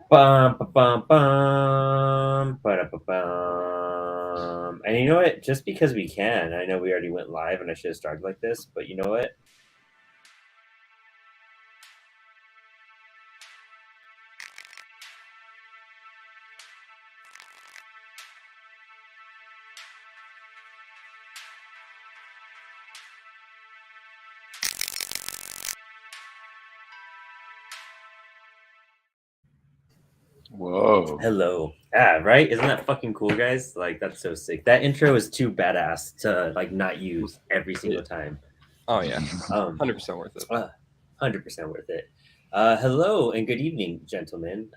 Bum, bum, bum, ba-da-ba-bum. And you know what? Just because we can, I know we already went live and I should have started like this, but you know what? Whoa. Hello. Right? Isn't that fucking cool, guys? Like, that's so sick. That intro is too badass to like not use every Yeah. single time. Oh yeah, Um, 100% worth it. 100% worth it. Hello and good evening, gentlemen.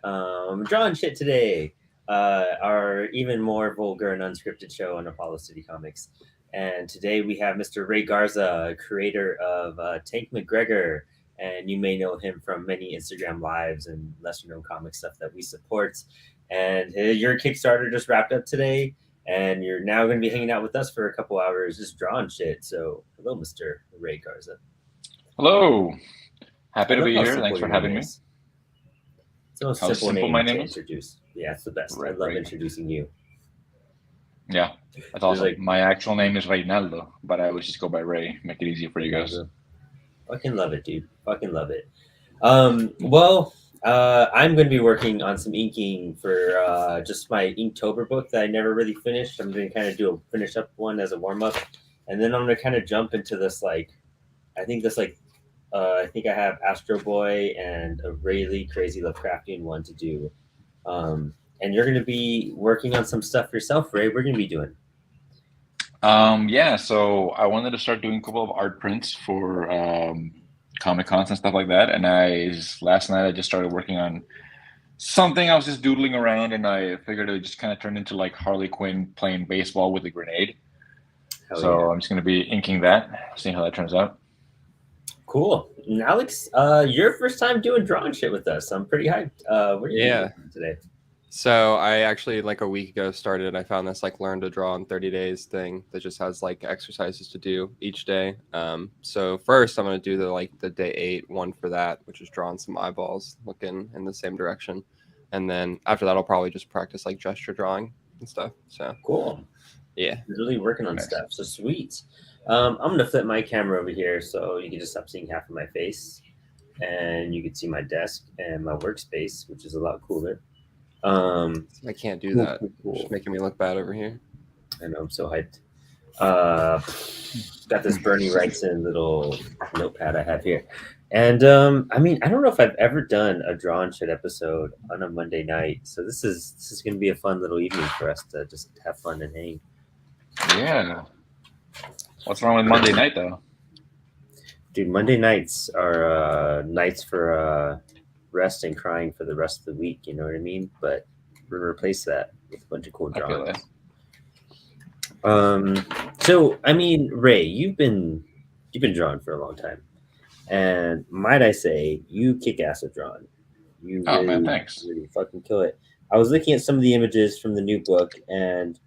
Drawing shit today. Our even more vulgar and unscripted show on Apollo City Comics. And today we have Mr. Ray Garza, creator of Tank McGregor. And you may know him from many Instagram lives and lesser known comic stuff that we support. And your Kickstarter just wrapped up today. And you're now going to be hanging out with us for a couple hours just drawing shit. So, hello, Mr. Ray Garza. Hello. I Happy to love be how here. simple Thanks for your name having me. is. It's the most How simple simple name my to name is? introduce. Yeah, it's the best. I Right, love right. introducing you. Yeah, that's There's awesome. like My actual name is Reynaldo, but I always just go by Ray. Make it easier for you guys. fucking love it, dude. Fucking love it. I'm going to be working on some inking for just my Inktober book that I never really finished. I'm going to kind of do a finish up one as a warm up, and then I'm going to kind of jump into this I think I have Astro Boy and a really crazy Lovecraftian one to do. And you're going to be working on some stuff yourself, Ray. We're going to be doing. Yeah, so I wanted to start doing a couple of art prints for Comic Cons and stuff like that. And last night I just started working on something. I was just doodling around and I figured it would just kind of turn into like Harley Quinn playing baseball with a grenade. Hell So yeah. I'm just going to be inking that, seeing how that turns out. Cool. And Alex, your first time doing drawing shit with us. I'm pretty hyped. What are you Yeah. doing today? So I actually like a week ago started. I found this like learn to draw in 30 days thing that just has like exercises to do each day. So first I'm gonna do the day 8 one for that, which is drawing some eyeballs looking in the same direction, and then after that I'll probably just practice like gesture drawing and stuff. So Cool. yeah. Really working on Nice. stuff. So sweet. I'm gonna flip my camera over here so you can just stop seeing half of my face, and you can see my desk and my workspace, which is a lot cooler. I can't do Cool, that. cool. Just making me look bad over here. I know, I'm so hyped. Got this Bernie Wrightson little notepad I have here. And I mean, I don't know if I've ever done a draw and shit episode on a Monday night. So this is gonna be a fun little evening for us to just have fun and hang. Yeah. What's wrong with Monday night though? Dude, Monday nights are nights for rest and crying for the rest of the week, you know what I mean? But we're gonna replace that with a bunch of cool I feel drawings. that. So I mean, Ray, you've been drawing for a long time. And might I say, you kick ass at drawing. You Oh man, really, thanks. really fucking kill it. I was looking at some of the images from the new book, and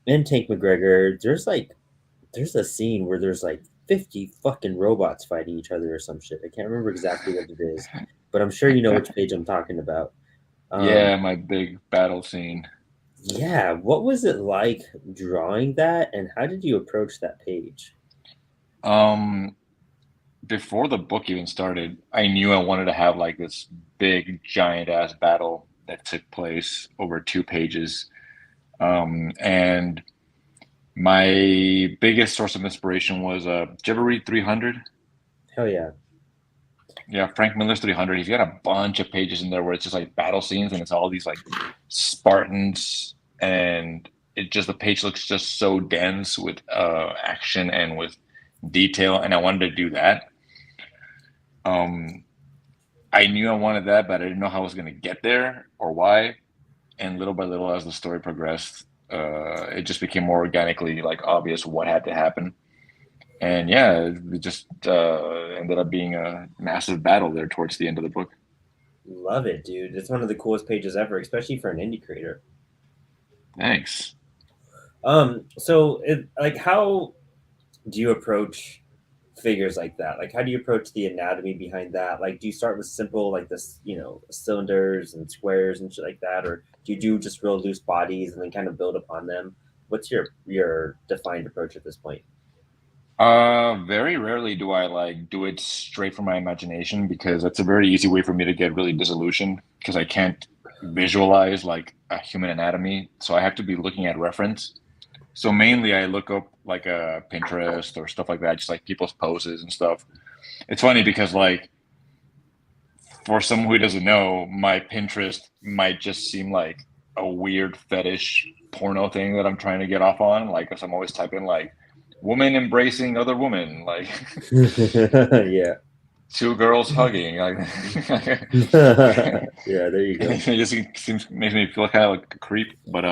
in Tank McGregor, there's a scene where there's like 50 fucking robots fighting each other or some shit. I can't remember exactly what it is, but I'm sure you know which page I'm talking about. Yeah, my big battle scene. Yeah, what was it like drawing that, and how did you approach that page? Um, Before the book even started, I knew I wanted to have like this big giant ass battle that took place over 2 pages. And my biggest source of inspiration was did you ever read 300? Hell yeah. Yeah, Frank Miller's 300. He's got a bunch of pages in there where it's just like battle scenes and it's all these like Spartans and it just the page looks just so dense with action and with detail and I wanted to do that. Um, I knew I wanted that, but I didn't know how I was going to get there or why. And little by little, as the story progressed, it just became more organically like obvious what had to happen. And yeah, it just ended up being a massive battle there towards the end of the book. Love it, dude. It's one of the coolest pages ever, especially for an indie creator. Thanks. So like how do you approach figures like that? Like, how do you approach the anatomy behind that? Like, do you start with simple, like this, cylinders and squares and shit like that, or do you do just real loose bodies and then kind of build upon them? What's your defined approach at this point? Very rarely do I like do it straight from my imagination because that's a very easy way for me to get really disillusioned because I can't visualize like a human anatomy. So I have to be looking at reference. So mainly I look up like a Pinterest or stuff like that, just like people's poses and stuff. It's funny because like for someone who doesn't know, my Pinterest might just seem like a weird fetish porno thing that I'm trying to get off on. Like, because I'm always typing like woman embracing other woman, like Yeah. two girls hugging. Like, Yeah, there you go. it just seems makes me feel kind of like a creep. But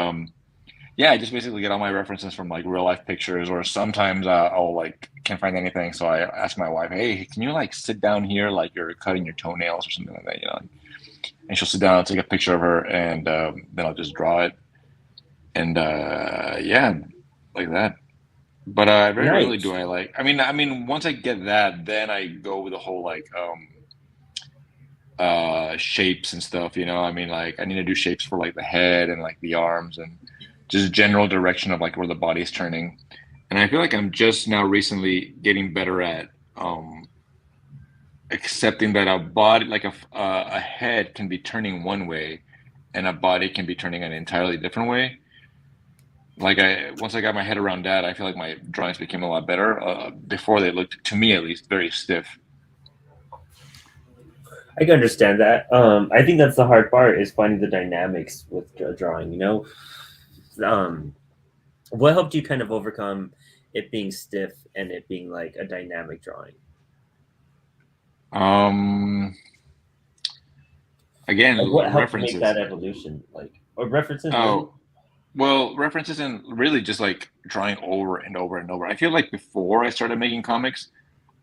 yeah, I just basically get all my references from like real life pictures, or sometimes I'll like can't find anything, so I ask my wife, "Hey, can you like sit down here like you're cutting your toenails or something like that?" And she'll sit down and take a picture of her, and then I'll just draw it, and yeah, like that. But very rarely Nice. do I like. I mean, once I get that, then I go with the whole like shapes and stuff. I mean, like I need to do shapes for like the head and like the arms and just general direction of like where the body's turning. And I feel like I'm just now recently getting better at accepting that a body, like a head, can be turning one way, and a body can be turning an entirely different way. Like once I got my head around that, I feel like my drawings became a lot better. Before they looked, to me at least, very stiff. I can understand that. I think that's the hard part is finding the dynamics with drawing. Um, what helped you kind of overcome it being stiff and it being like a dynamic drawing? Um, Again, Like, what helped make references. that evolution? Like, or references, really? Oh, well, references and really just like drawing over and over and over. I feel like before I started making comics,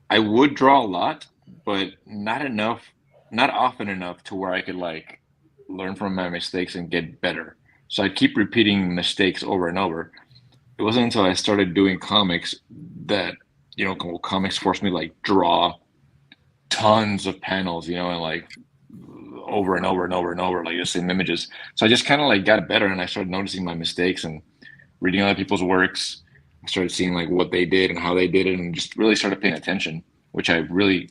I would draw a lot, but not enough, not often enough to where I could like learn from my mistakes and get better. So I'd keep repeating mistakes over and over. It wasn't until I started doing comics that, comics forced me to like draw tons of panels, and like over and over and over and over, like the same images. So I just kind of like got better and I started noticing my mistakes and reading other people's works. I started seeing like what they did and how they did it and just really started paying attention, which I really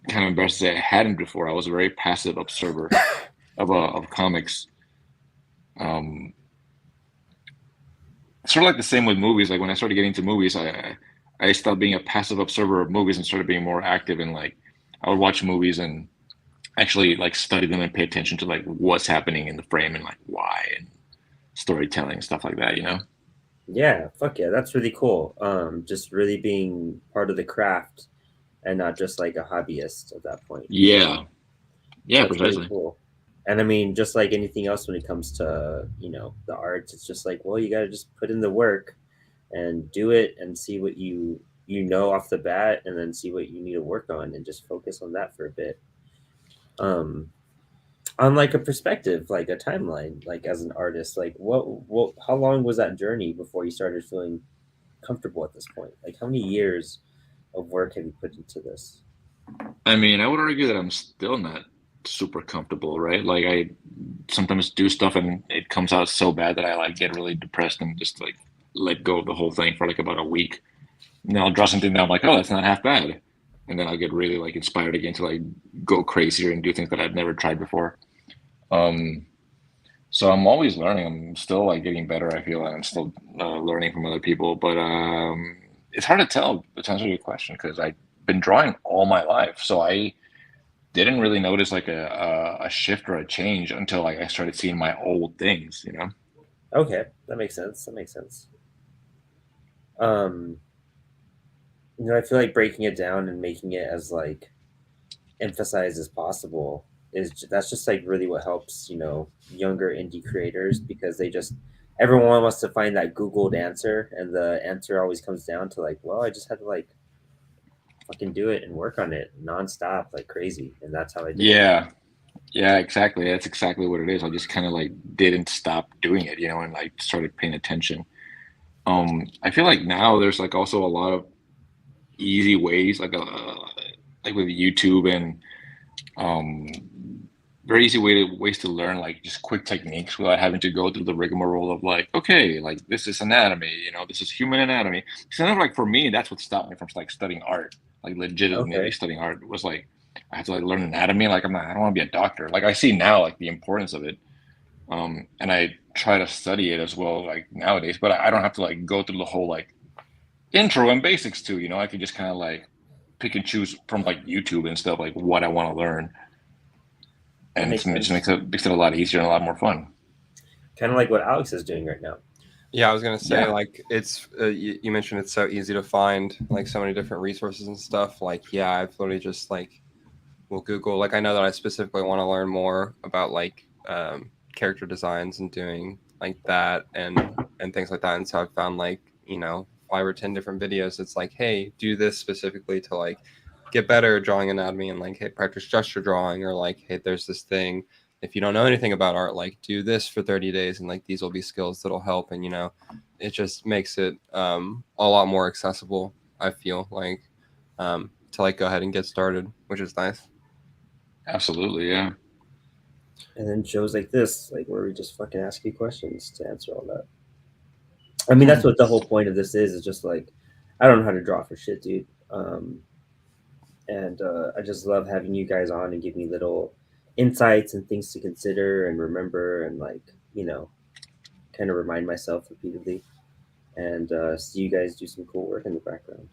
kind of embarrassed to say I hadn't before. I was a very passive observer of comics. Um, Sort of like the same with movies. Like when I started getting into movies, I stopped being a passive observer of movies and started being more active and like I would watch movies and actually like study them and pay attention to like what's happening in the frame and like why and storytelling and stuff like that. Yeah, fuck yeah, that's really cool. Just really being part of the craft and not just like a hobbyist at that point. Yeah. Yeah, That's really precisely. cool. And I mean, just like anything else when it comes to, the arts, it's just like, well, you got to just put in the work and do it and see what you know off the bat and then see what you need to work on and just focus on that for a bit. Um, on like a perspective, like a timeline, like as an artist, like how long was that journey before you started feeling comfortable at this point? Like how many years of work have you put into this? I mean, I would argue that I'm still not super comfortable, right? Like I sometimes do stuff and it comes out so bad that I like get really depressed and just like let go of the whole thing for like about a week. And then I'll draw something that I'm like, oh, that's not half bad. And then I'll get really like inspired again to like go crazier and do things that I've never tried before. Um, so I'm always learning. I'm still like getting better. I feel like I'm still learning from other people, but it's hard to tell to answer your question because I've been drawing all my life, so I didn't really notice like a shift or a change until like I started seeing my old things. Okay, that makes sense. That makes sense. Um, I feel like breaking it down and making it as like emphasized as possible that's just like really what helps younger indie creators because they just everyone wants to find that googled answer and the answer always comes down to like, well, I just had to like fucking do it and work on it nonstop like crazy, and that's how I did it. Yeah, yeah, exactly. That's exactly what it is. I just kind of like didn't stop doing it, and like started paying attention. I feel like now there's like also a lot of easy ways, like with YouTube and very easy ways to learn like just quick techniques without having to go through the rigmarole of like, okay, like this is anatomy, this is human anatomy. It's kind of like for me, that's what stopped me from like studying art, like legitimately studying art was like I have to like learn anatomy. Like I don't want to be a doctor. Like I see now like the importance of it. And I try to study it as well, like nowadays, but I don't have to like go through the whole like intro and basics too, I could just kind of like pick and choose from like YouTube and stuff, like what I want to learn. And it just makes it a lot easier and a lot more fun. Kind of like what Alex is doing right now. Yeah, I was gonna say like it's you mentioned it's so easy to find like so many different resources and stuff. Like I've literally just like will Google, like I know that I specifically want to learn more about like character designs and doing like that and things like that. And so I've found like 5 or 10 different videos. It's like, hey, do this specifically to like get better at drawing anatomy, and like, hey, practice gesture drawing, or like, hey, there's this thing. If you don't know anything about art, like do this for 30 days and like these will be skills that'll help. And it just makes it a lot more accessible, I feel like, to like go ahead and get started, which is nice. Absolutely, yeah. And then shows like this, like where we just fucking ask you questions to answer all that. I mean, that's what the whole point of this is just like, I don't know how to draw for shit, dude. And I just love having you guys on and give me little insights and things to consider and remember and like, kind of remind myself repeatedly and see you guys do some cool work in the background.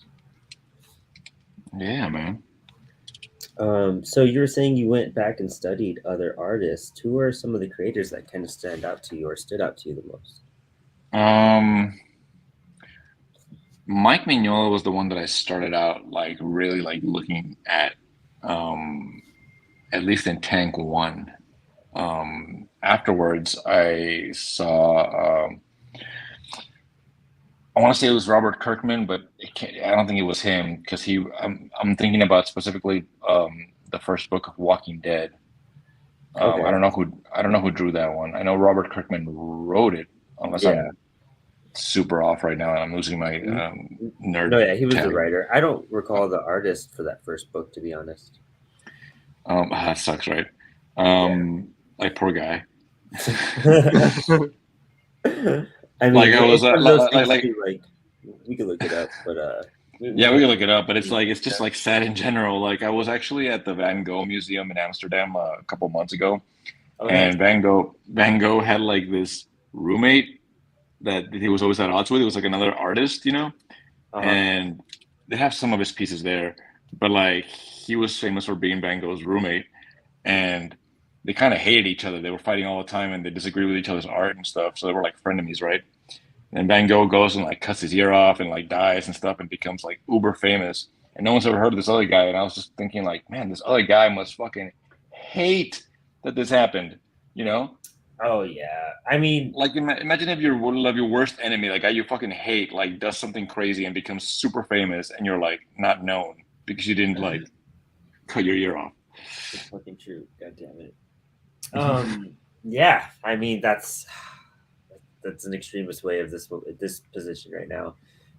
Yeah, man. So you were saying you went back and studied other artists. Who are some of the creators that kind of stand out to you or stood out to you the most? Mike Mignola was the one that I started out like really like looking at least in Tank 1. Afterwards, I saw I want to say it was Robert Kirkman, but I don't think it was him because I'm thinking about specifically the first book of Walking Dead. Okay. I don't know who drew that one. I know Robert Kirkman wrote it, unless I'm super off right now and I'm losing my nerd. No, yeah, he was the writer. I don't recall the artist for that first book, to be honest. That sucks, right? Like poor guy. I mean, like I was like we could look it up, but we can look it up, but it's just like sad in general. Like I was actually at the Van Gogh Museum in Amsterdam a couple months ago, and Van Gogh had like this roommate that he was always at odds with. It was like another artist, and they have some of his pieces there, but like he was famous for being Van Gogh's roommate, and they kind of hated each other. They were fighting all the time, and they disagreed with each other's art and stuff. So they were like frenemies, right? And Van Gogh goes and like cuts his ear off and like dies and stuff and becomes like uber famous. And no one's ever heard of this other guy. And I was just thinking like, man, this other guy must fucking hate that this happened, Oh yeah, I mean, like imagine if your worst enemy, like guy you fucking hate, like does something crazy and becomes super famous, and you're like not known because you didn't like cut your ear off. It's fucking true. God damn it. Yeah, I mean that's an extremist way of this position right now,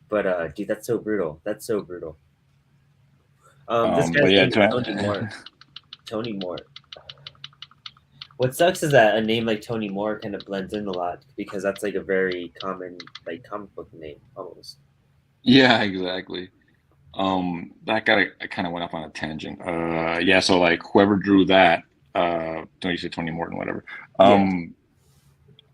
but dude, that's so brutal. This guy's name is Tony Moore. Tony Moore. What sucks is that a name like Tony Moore kind of blends in a lot because that's like a very common like comic book name almost. Yeah, exactly. That guy, I kind of went off on a tangent. Yeah, so like whoever drew that, you say Tony Morton, whatever.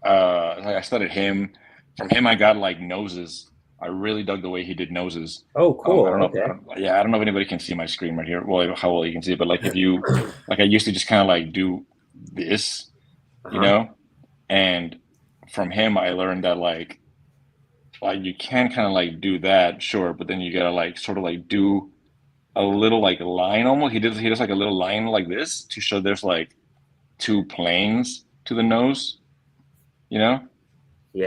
I studied him. From him, I got like noses. I really dug the way he did noses. Oh, cool. I don't know if anybody can see my screen right here. Well, how well you can see it, but like if you, like I used to just kind of like do this, and from him, I learned that like you can kind of like do that, sure, but then you gotta like sort of like do a little like line almost. He does like a little line like this to show there's like 2 planes to the nose, Yeah.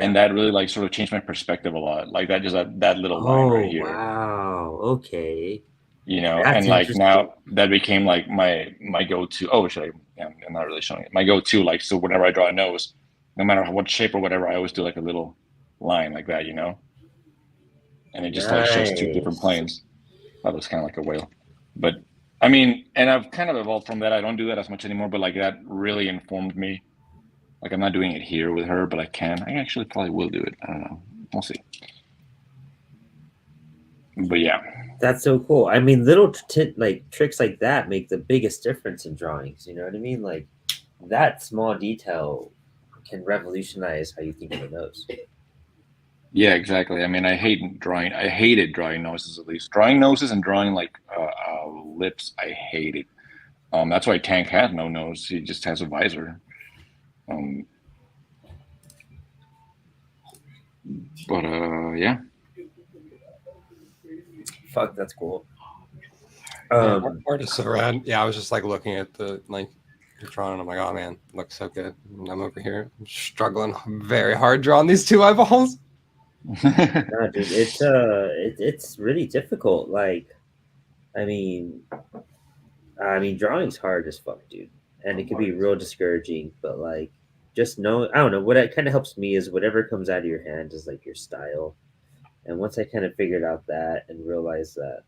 And that really like sort of changed my perspective a lot. Like that that little line right here. Wow. Okay. That's and like now that became like my go-to. Oh, I'm not really showing it. My go-to, like, so whenever I draw a nose, no matter what shape or whatever, I always do like a little line like that, And it just like shows 2 different planes. That was kind of like a whale. But I mean, and I've kind of evolved from that. I don't do that as much anymore, but like that really informed me. Like I'm not doing it here with her, but I can. I actually probably will do it. I don't know. We'll see. But yeah. That's so cool. I mean, little like tricks like that make the biggest difference in drawings. You know what I mean? Like that small detail can revolutionize how you think of a nose. Yeah, exactly. I mean, I hated drawing noses, at least. Drawing noses and drawing like lips, I hate it. That's why Tank has no nose. He just has a visor. But yeah. Fuck, that's cool. Artists around. Yeah, I was just like looking at the like you're drawing, and I'm like, oh man, it looks so good. And I'm over here struggling very hard drawing these two eyeballs. Nah, dude, it's really difficult. Like, I mean, drawing's hard as fuck, dude, and it can be real discouraging. But like, just know, I don't know. What it kind of helps me is whatever comes out of your hand is like your style. And once I kind of figured out that and realized that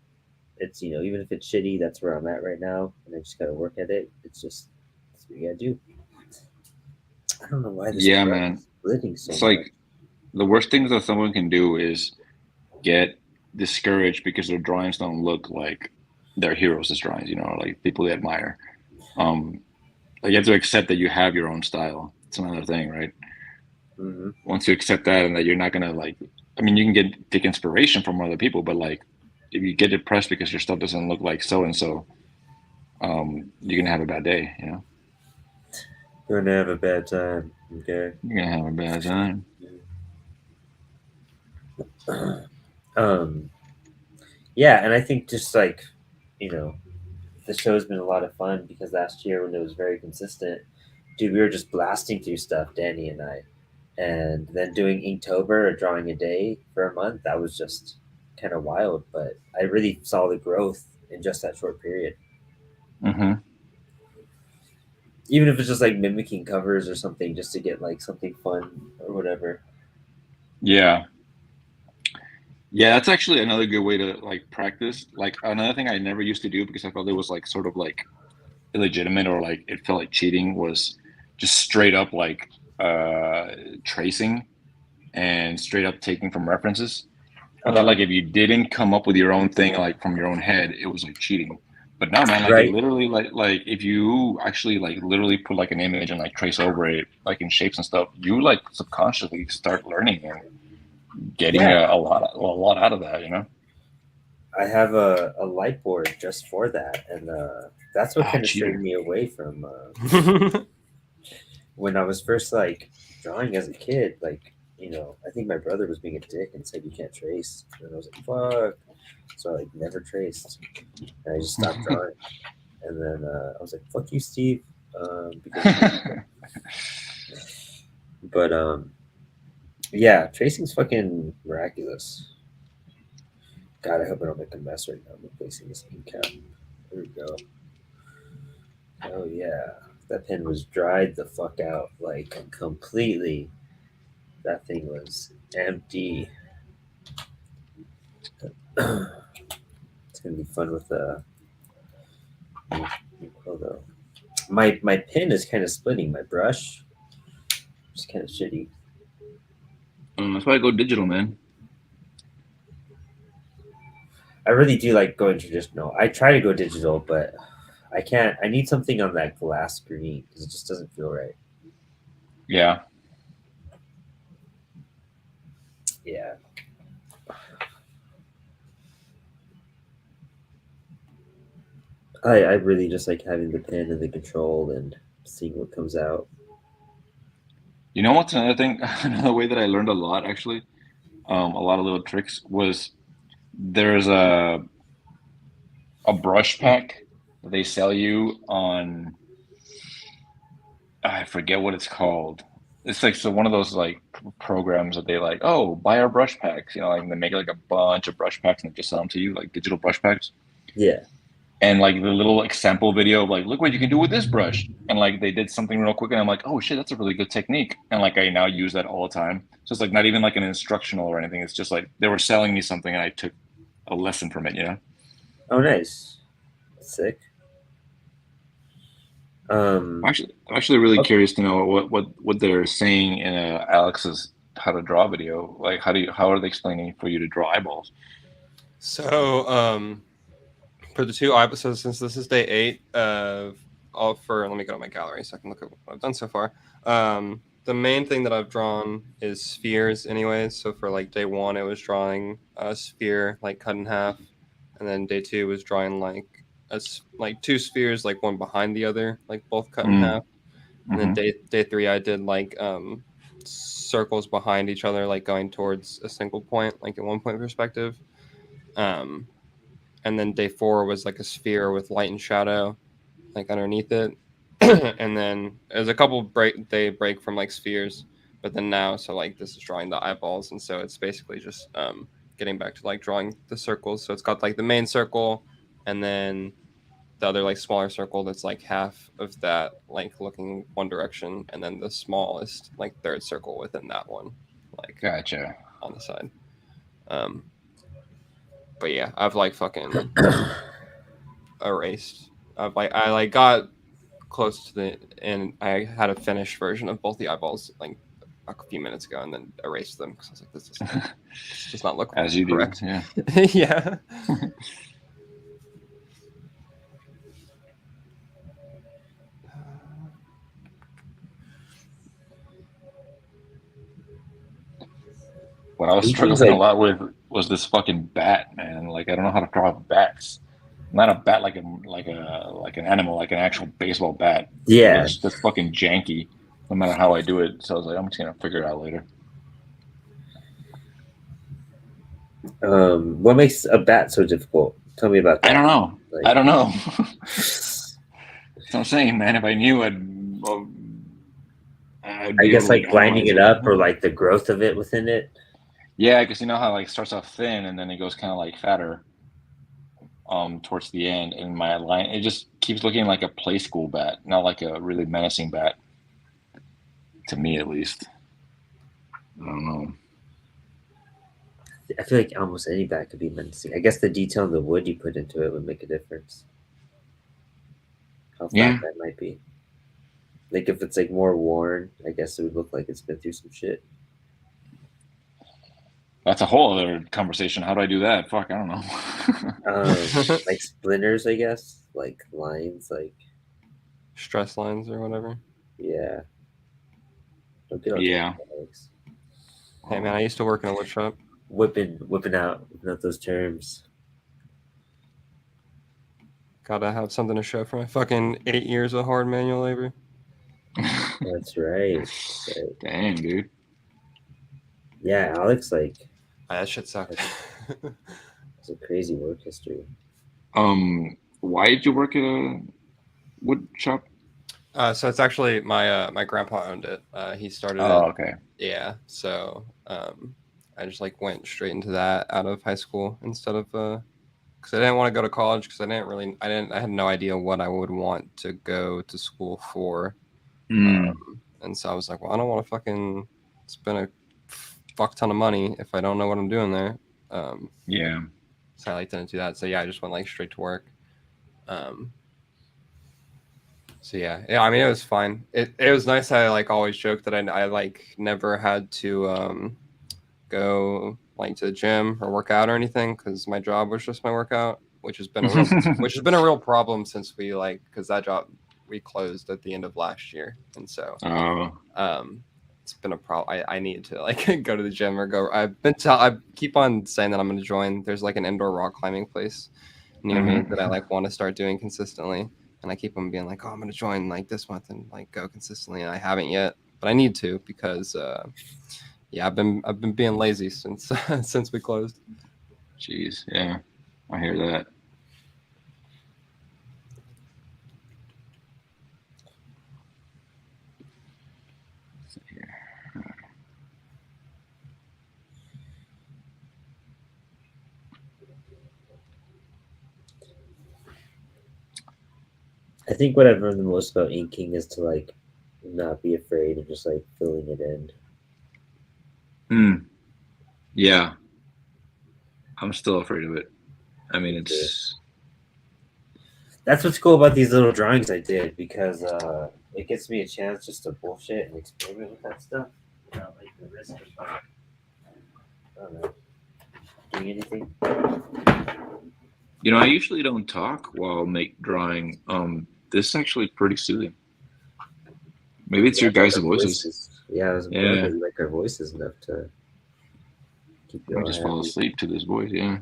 it's, you know, even if it's shitty, that's where I'm at right now, and I just gotta work at it. It's just that's what you gotta do. I don't know why this. Yeah, man. Is splitting so It's much. like the worst things that someone can do is get discouraged because their drawings don't look like their heroes' drawings, you know, like people they admire. Like you have to accept that you have your own style. It's another thing, right? Mm-hmm. Once you accept that and that you're not gonna like, I mean, you can take inspiration from other people, but like if you get depressed because your stuff doesn't look like so and so, you're gonna have a bad day, you know. You're gonna have a bad time. Okay. You're gonna have a bad time. Yeah, and I think just like, you know, the show's been a lot of fun because last year when it was very consistent, dude, we were just blasting through stuff, Danny and I, and then doing Inktober or drawing a day for a month. That was just kind of wild, but I really saw the growth in just that short period. Mm-hmm. Even if it's just like mimicking covers or something, just to get like something fun or whatever. Yeah. Yeah, that's actually another good way to like practice. Like another thing I never used to do because I felt it was like sort of like illegitimate or like it felt like cheating was just straight up like tracing and straight up taking from references. I thought like if you didn't come up with your own thing like from your own head, it was like cheating. But no, man, like Right. it literally like if you actually like literally put like an image and like trace over it like in shapes and stuff, you like subconsciously start learning and getting Yeah. a lot out of that, you know. I have a light board just for that, and that's what kind of cheater. strayed me away from when I was first like drawing as a kid. Like, you know, I think my brother was being a dick and said you can't trace, and I was like, fuck. So I like never traced, and I just stopped drawing. And then I was like, fuck you, Steve. But yeah, tracing's fucking miraculous. God, I hope I don't make a mess right now. I'm replacing this ink cap. There we go. Oh yeah, that pen was dried the fuck out, like completely. That thing was empty. It's gonna be fun with the photo. My pen is kind of splitting. My brush, it's kind of shitty. That's why I go digital, man. I really do like going traditional. I try to go digital, but I can't. I need something on that glass screen because it just doesn't feel right. Yeah. Yeah. I really just like having the pen and the control and seeing what comes out. You know what's another thing? Another way that I learned a lot, actually, a lot of little tricks was there's a brush pack that they sell you on. I forget what it's called. It's like so one of those like programs that they like. Oh, buy our brush packs. You know, like they make like a bunch of brush packs and they just sell them to you, like digital brush packs. Yeah. And like the little example video of like, look what you can do with this brush. And like they did something real quick and I'm like, oh shit, that's a really good technique. And like I now use that all the time. So it's like not even like an instructional or anything. It's just like they were selling me something and I took a lesson from it, you know? Oh, nice. That's sick. I'm actually really Okay. curious to know what they're saying in Alex's how to draw video. Like, how are they explaining for you to draw eyeballs? So, for the two episodes, since this is day 8 of all for, let me go to my gallery so I can look at what I've done so far. The main thing that I've drawn is spheres, anyways. So for like day 1, it was drawing a sphere like cut in half, and then day 2 was drawing like like 2 spheres, like one behind the other, like both cut in half. And then Mm-hmm. day 3, I did like circles behind each other, like going towards a single point, like in 1 point perspective. Um, and then day 4 was like a sphere with light and shadow like underneath it. And then there's a couple break from like spheres, but then now, so like this is drawing the eyeballs, and so it's basically just getting back to like drawing the circles. So it's got like the main circle, and then the other like smaller circle that's like half of that, like looking one direction, and then the smallest like third circle within that one, like Gotcha. on the side. But yeah, I've like fucking erased. I like got close to the and I had a finished version of both the eyeballs like a few minutes ago, and then erased them because I was like, this does not look As you do, correct. yeah. Yeah. What I was Painting's struggling a like, lot with was this fucking bat, man. Like, I don't know how to draw bats. Not a bat like an animal, like an actual baseball bat. yeah. It's just fucking janky, no matter how I do it. So I was like, I'm just gonna figure it out later. What makes a bat so difficult? Tell me about that. I don't know. Like, I don't know. That's what I'm saying, man. If I knew, I'd I be guess able to like lining analyze it it. up or like the growth of it within it. Yeah, because you know how like it starts off thin and then it goes kind of like fatter towards the end. And my line, it just keeps looking like a play school bat, not like a really menacing bat. To me, at least. I don't know. I feel like almost any bat could be menacing. I guess the detail in the wood you put into it would make a difference. How Yeah, flat that might be. Like if it's like more worn, I guess it would look like it's been through some shit. that's a whole other conversation. How do I do that? Fuck, I don't know. Like splinters, I guess. Like lines, like Stress lines or whatever. yeah. Don't get all Yeah. Alex. Hey man, I used to work in a wood shop. Whipping out those terms. Gotta have something to show for my fucking 8 years of hard manual labor. That's right. Dang, dude. Yeah, Alex like That shit sucked. it's a crazy work history. Why did you work at a wood shop? So it's actually my grandpa owned it. He started Oh, it. okay. Yeah. So I just like went straight into that out of high school instead of because I didn't want to go to college because I had no idea what I would want to go to school for. And so I was like, well, I don't want to fucking spend a fuck ton of money if I don't know what I'm doing there. Yeah. So I like didn't do that. So yeah, I just went like straight to work. So yeah, I mean, it was fine. It was nice. I like always joke that I like never had to go like to the gym or work out or anything because my job was just my workout, which has been a real problem since we like because that job we closed at the end of last year, and so it's been a problem. I need to like go to the gym or go. I keep on saying that I'm going to join. There's like an indoor rock climbing place near me that I like want to start doing consistently. And I keep on being like, oh, I'm going to join like this month and like go consistently. And I haven't yet, but I need to because, yeah, I've been being lazy since since we closed. Jeez, yeah, I hear that. I think what I've learned the most about inking is to like not be afraid of just like filling it in. Yeah. I'm still afraid of it. I mean, it's That's what's cool about these little drawings I did, because it gives me a chance just to bullshit and experiment with that stuff without like the risk of I don't know, doing anything. You know, I usually don't talk while drawing. This is actually pretty soothing. Maybe it's your guys' voices. Yeah, I was glad you like our voices enough to keep you I all just happy. fall asleep to this voice. Yeah.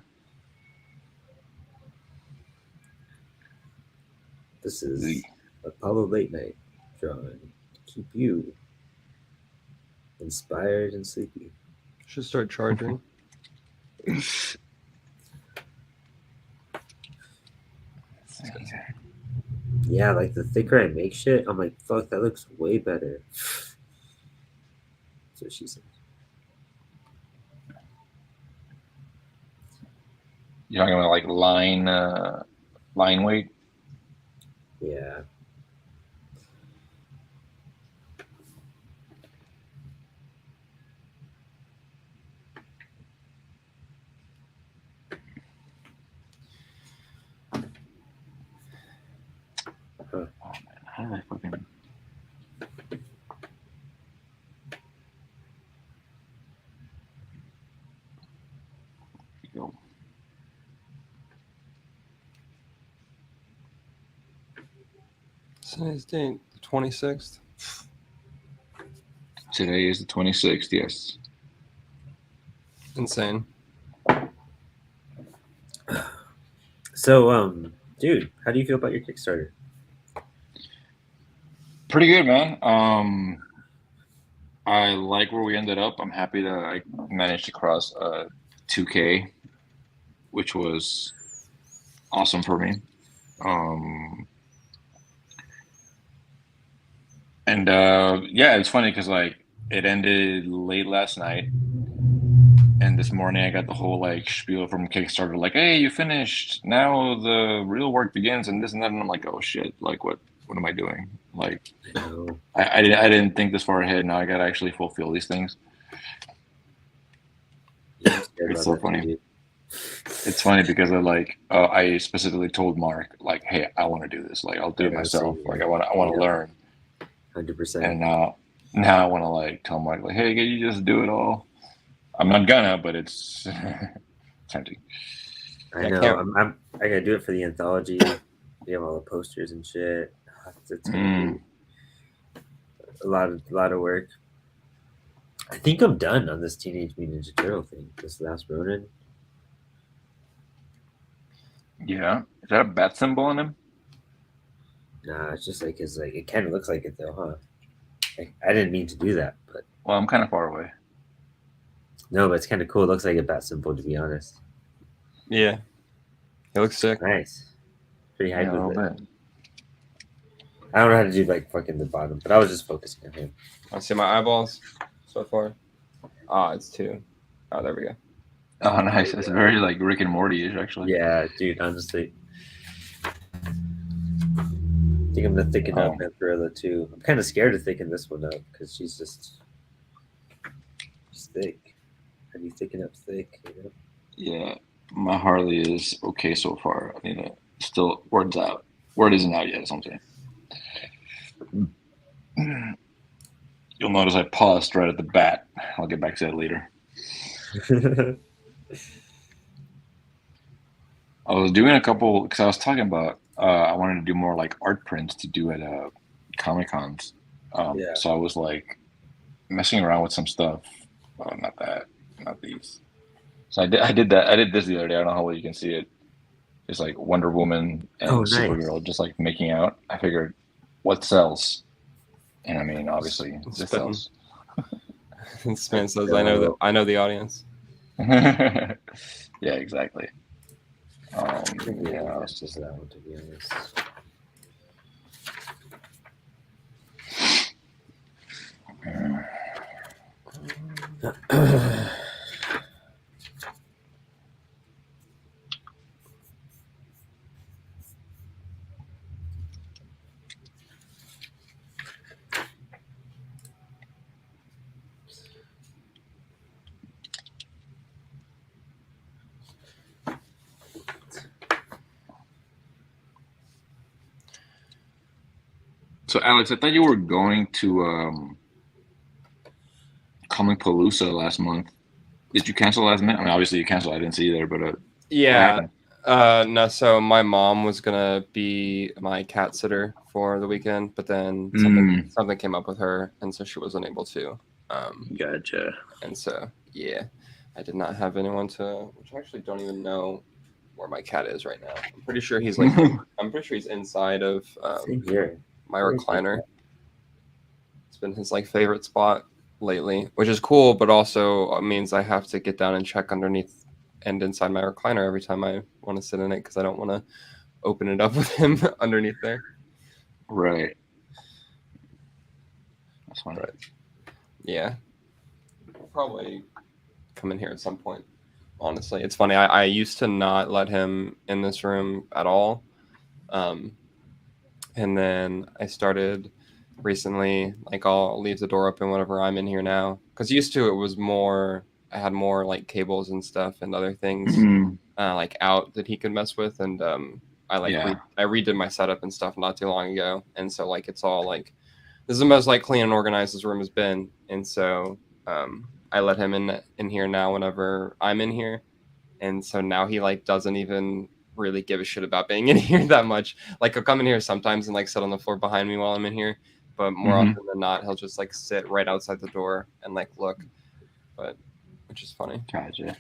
This is Apollo Late Night drawing to keep you inspired and sleepy. Should start charging. Yeah, like the thicker I make shit, I'm like, fuck, that looks way better. That's what she said. You're talking about like line weight? Yeah. Oh man, how did I fucking go? Today's date, the 26th. Today is the 26th. Yes. Insane. So, dude, how do you feel about your Kickstarter? Pretty good, man. I like where we ended up. I'm happy that I managed to cross 2K, which was awesome for me. And yeah, it's funny because like it ended late last night, and this morning I got the whole like spiel from Kickstarter, like, "Hey, you finished. Now the real work begins," and this and that. And I'm like, "Oh shit! Like, what am I doing?" Like, I didn't think this far ahead. Now I got to actually fulfill these things. It's so funny. It's funny because I specifically told Mark, like, "Hey, I want to do this. Like, I'll do it myself. Like, I want to learn." 100%. And now I want to like tell Mark, like, "Hey, can you just do it all?" I'm not gonna, but it's tempting. I know. I gotta do it for the anthology. We have all the posters and shit. It's gonna be a lot of work. I think I'm done on this Teenage Mutant Ninja Turtle thing. This last Ronin. Yeah, is that a bat symbol on him? Nah, it's just like it kind of looks like it though, huh? I didn't mean to do that, but well, I'm kind of far away. No, but it's kind of cool. It looks like a bat symbol, to be honest. Yeah, it looks sick. Nice, pretty hyped with it. Bit. I don't know how to do like fucking the bottom, but I was just focusing on him. I see my eyeballs so far. It's 2. Oh, there we go. Oh, nice. It's very like Rick and Morty-ish, actually. Yeah, dude. Honestly, I think I'm gonna thicken up Vampirilla too. I'm kind of scared to thicken this one up because she's just thick. How do you thicken up thick? You know? Yeah, my Harley is okay so far. I mean, still word's out. Word isn't out yet. That's what I'm saying. You'll notice I paused right at the bat. I'll get back to that later. I was doing a couple because I was talking about I wanted to do more like art prints to do at Comic Cons. So I was like messing around with some stuff. Oh, not these. So I did that. I did this the other day. I don't know how well you can see it. It's like Wonder Woman and Supergirl just like making out. I figured, what sells? And I mean, obviously, this sells. This man says, "I know the audience." Yeah, exactly. Yeah, it's just that one, to be honest. So Alex, I thought you were going to Comic Palooza last month. Did you cancel last minute? I mean, obviously you canceled. I didn't see you there, but what Yeah. happened? No, so my mom was gonna be my cat sitter for the weekend, but then something came up with her, and so she wasn't able to. Gotcha. And so yeah, I did not have anyone to. Which I actually don't even know where my cat is right now. I'm pretty sure he's like. I'm pretty sure he's inside of Same here. my recliner. It's been his like favorite spot lately, which is cool, but also means I have to get down and check underneath and inside my recliner every time I want to sit in it because I don't want to open it up with him underneath there. Right. That's fine. But yeah, I'll probably come in here at some point. Honestly, it's funny. I used to not let him in this room at all, and then I started recently. Like I'll leave the door open whenever I'm in here now. Because used to it was more. I had more like cables and stuff and other things like out that he could mess with, and I redid my setup and stuff not too long ago, and so like it's all like this is the most like clean and organized this room has been, and so I let him in here now whenever I'm in here, and so now he like doesn't even really give a shit about being in here that much. Like he'll come in here sometimes and like sit on the floor behind me while I'm in here, but more often than not he'll just like sit right outside the door and like look, but which is funny. Gotcha.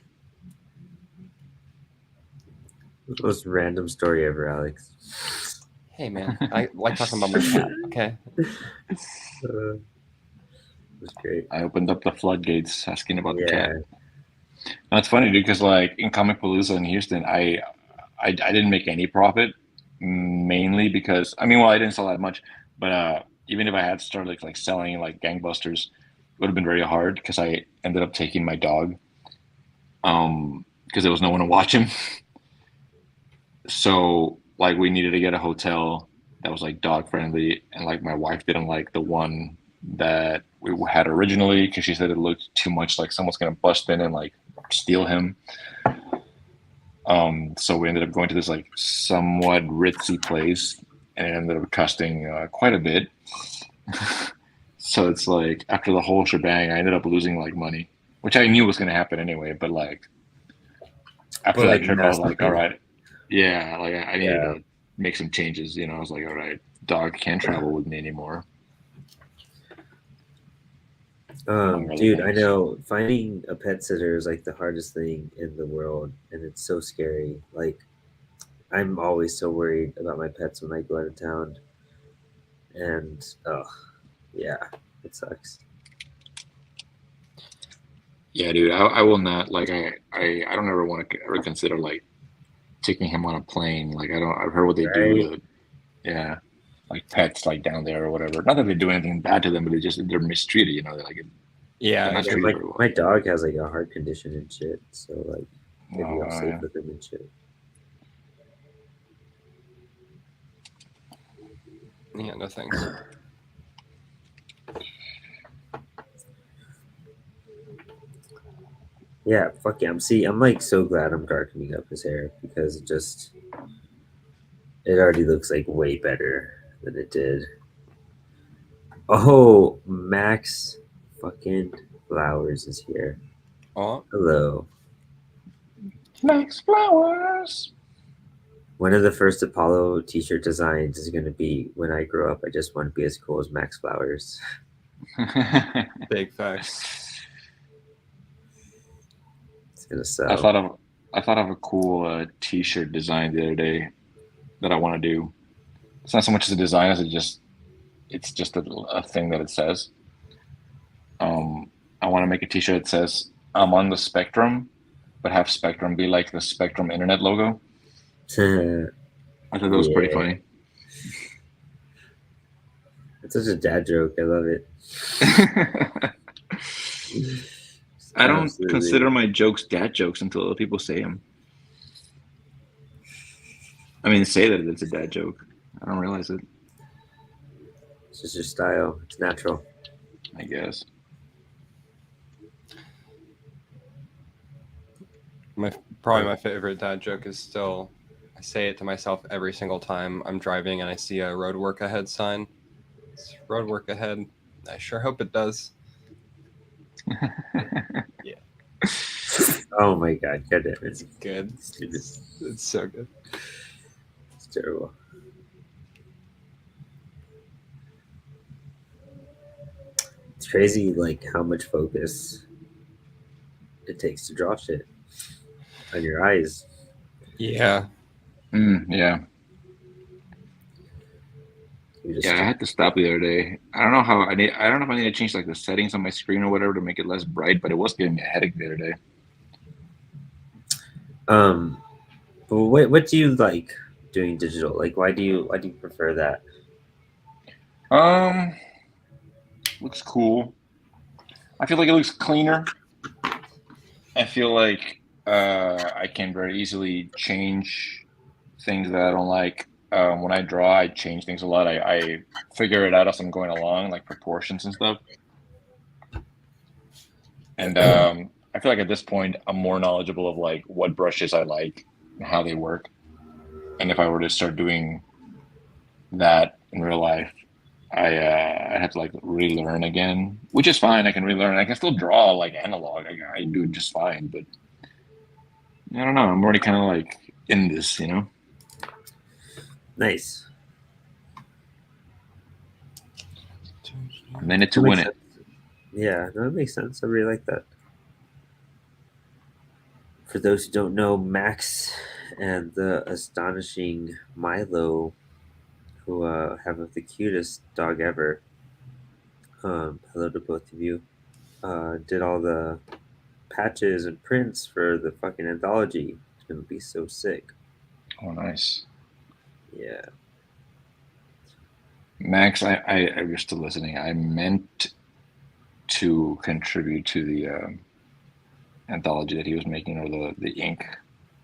Most random story ever, Alex. Hey man, I like talking about my cat. Okay. It was great. I opened up the floodgates asking about the cat. That's funny, dude, because like in Comic Palooza in Houston, I didn't make any profit, mainly because I didn't sell that much, but even if I had started like selling like gangbusters, it would have been very hard because I ended up taking my dog, because there was no one to watch him. So like we needed to get a hotel that was like dog friendly, and like my wife didn't like the one that we had originally because she said it looked too much like someone's gonna bust in and like steal him. So we ended up going to this like somewhat ritzy place, and it ended up costing quite a bit. So it's like after the whole shebang, I ended up losing like money, which I knew was gonna happen anyway. But like after that trip, I was like, all right, yeah, like I needed to make some changes. I was like, all right, dog can't travel with me anymore. Dude, I know finding a pet sitter is like the hardest thing in the world, and it's so scary. Like, I'm always so worried about my pets when I go out of town, and yeah, it sucks. Yeah, dude, I will not like I don't ever want to ever consider like taking him on a plane. Like I've heard what they do to, like pets like down there or whatever. Not that they do anything bad to them, but they're mistreated. They're like my dog has like a heart condition and shit, so like maybe I'm safe with him and shit. Yeah, no thanks. Yeah, fuck yeah. I'm like so glad I'm darkening up his hair because it already looks like way better than it did. Oh, Max fucking Flowers is here. Oh, hello. Max Flowers. One of the first Apollo t-shirt designs is going to be, when I grow up, I just want to be as cool as Max Flowers. Big facts. It's going to sell. I thought of a cool t-shirt design the other day that I want to do. It's not so much as a design as it's just a thing that it says. I want to make a t-shirt that says I'm on the spectrum, but have Spectrum be like the Spectrum Internet logo. I thought that was pretty funny. It's such a dad joke. I love it. I don't consider my jokes dad jokes until other people say them. Say that it's a dad joke. I don't realize it. It's just your style. It's natural. I guess. Probably my favorite dad joke is still, I say it to myself every single time I'm driving and I see a road work ahead sign. It's road work ahead. I sure hope it does. Oh my god, goddamn, it's Good. stupid. It's so good. It's terrible. It's crazy, like how much focus it takes to draw shit on your eyes. Yeah. Yeah. You just, Yeah, I had to stop the other day. I don't know if I need to change like the settings on my screen or whatever to make it less bright, but it was giving me a headache the other day. but what do you like doing digital? Like, why do you prefer that? Looks cool. I feel like it looks cleaner. I feel like I can very easily change things that I don't like. When I draw, I change things a lot. I figure it out as I'm going along, like proportions and stuff. And I feel like at this point, I'm more knowledgeable of like what brushes I like and how they work. And if I were to start doing that in real life, I have to like relearn again, which is fine. I can relearn. I can still draw like analog. I do it just fine, but I don't know. I'm already kind of like in this, you know. Nice. I'm in it to That win makes it. sense. Yeah, that makes sense. I really like that. For those who don't know, Max and the astonishing Milo, who have the cutest dog ever. Hello to both of you. Did all the patches and prints for the fucking anthology. It's gonna be so sick. Oh, nice. Yeah. Max, you're still listening. I meant to contribute to the anthology that he was making, or the